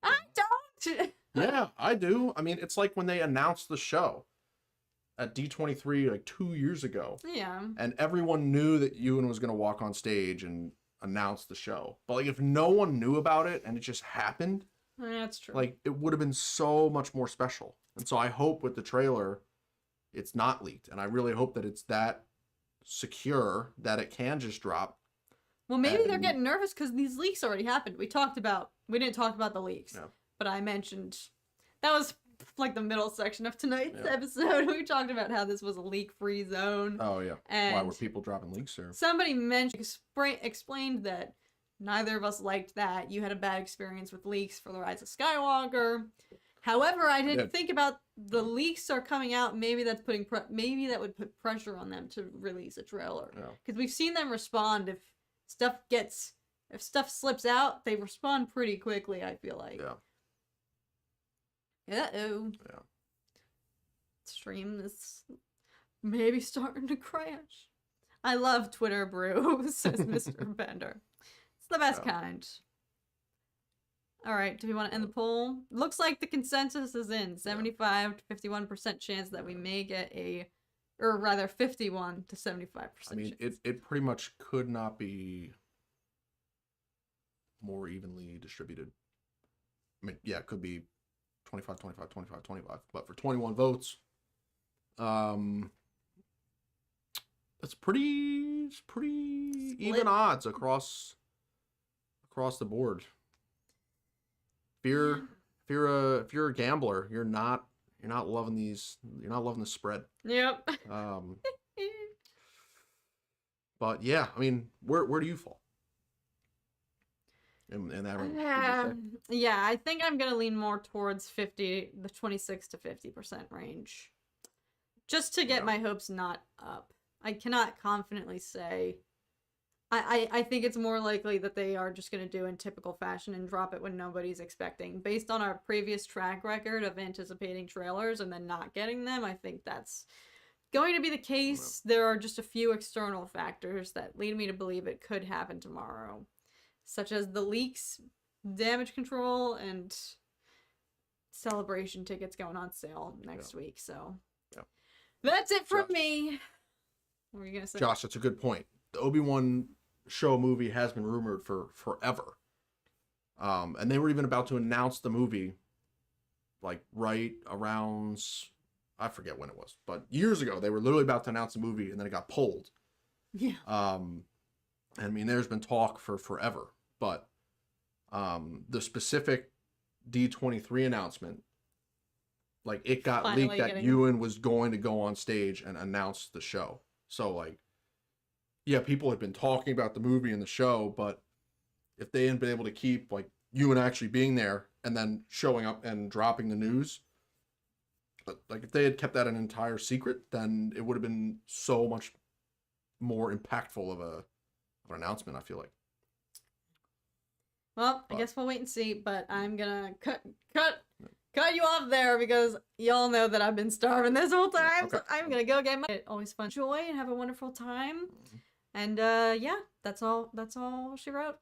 I don't! Yeah, I do. I mean, it's like when they announced the show. at D23 like 2 years ago. Yeah. And everyone knew that Ewan was going to walk on stage and announce the show. But like if no one knew about it and it just happened, That's true. like it would have been so much more special. And so I hope with the trailer it's not leaked, and I really hope that it's that secure that it can just drop. Well, maybe they're getting nervous because these leaks already happened. We didn't talk about the leaks, but I mentioned that was like the middle section of tonight's episode. We talked about how this was a leak-free zone. Oh yeah. And why were people dropping leaks there? Somebody explained that neither of us liked that. You had a bad experience with leaks for The Rise of Skywalker. However, I didn't think about the leaks are coming out. Maybe that's maybe that would put pressure on them to release a trailer. Because we've seen them respond if stuff slips out, they respond pretty quickly, I feel like. Uh-oh. Yeah. Stream is maybe starting to crash. I love Twitter brew, says Mr. Bender. It's the best kind. Alright, do we want to end the poll? Looks like the consensus is in. 75 to 51% chance that we may get or rather 51 to 75% I mean, it pretty much could not be more evenly distributed. I mean, yeah, it could be 25, 25, 25, 25. But for 21 votes, it's pretty even odds across the board. If you're a gambler, you're not loving these. You're not loving the spread. Yep. But yeah, I mean, where do you fall? In that range? Yeah, I think I'm gonna lean more towards the 26 to 50% range, just to get my hopes not up. I cannot confidently say. I think it's more likely that they are just going to do in typical fashion and drop it when nobody's expecting. Based on our previous track record of anticipating trailers and then not getting them, I think that's going to be the case. There are just a few external factors that lead me to believe it could happen tomorrow, such as the leaks, damage control, and Celebration tickets going on sale next week. So that's it from me. What were you going to say? Josh, that's a good point. The Obi-Wan show movie has been rumored for forever. And they were even about to announce the movie like right around, I forget when it was, but years ago. They were literally about to announce the movie and then it got pulled. Yeah. I mean, there's been talk for forever, but the specific D23 announcement, like it got leaked that Ewan was going to go on stage and announce the show. So like, yeah, people had been talking about the movie and the show, but if they hadn't been able to keep like Ewan actually being there and then showing up and dropping the news, like if they had kept that an entire secret, then it would have been so much more impactful of an announcement, I feel like. Well, I guess we'll wait and see, but I'm gonna cut you off there because y'all know that I've been starving this whole time. Okay. So I'm gonna go get my always fun joy and have a wonderful time. And yeah, that's all she wrote.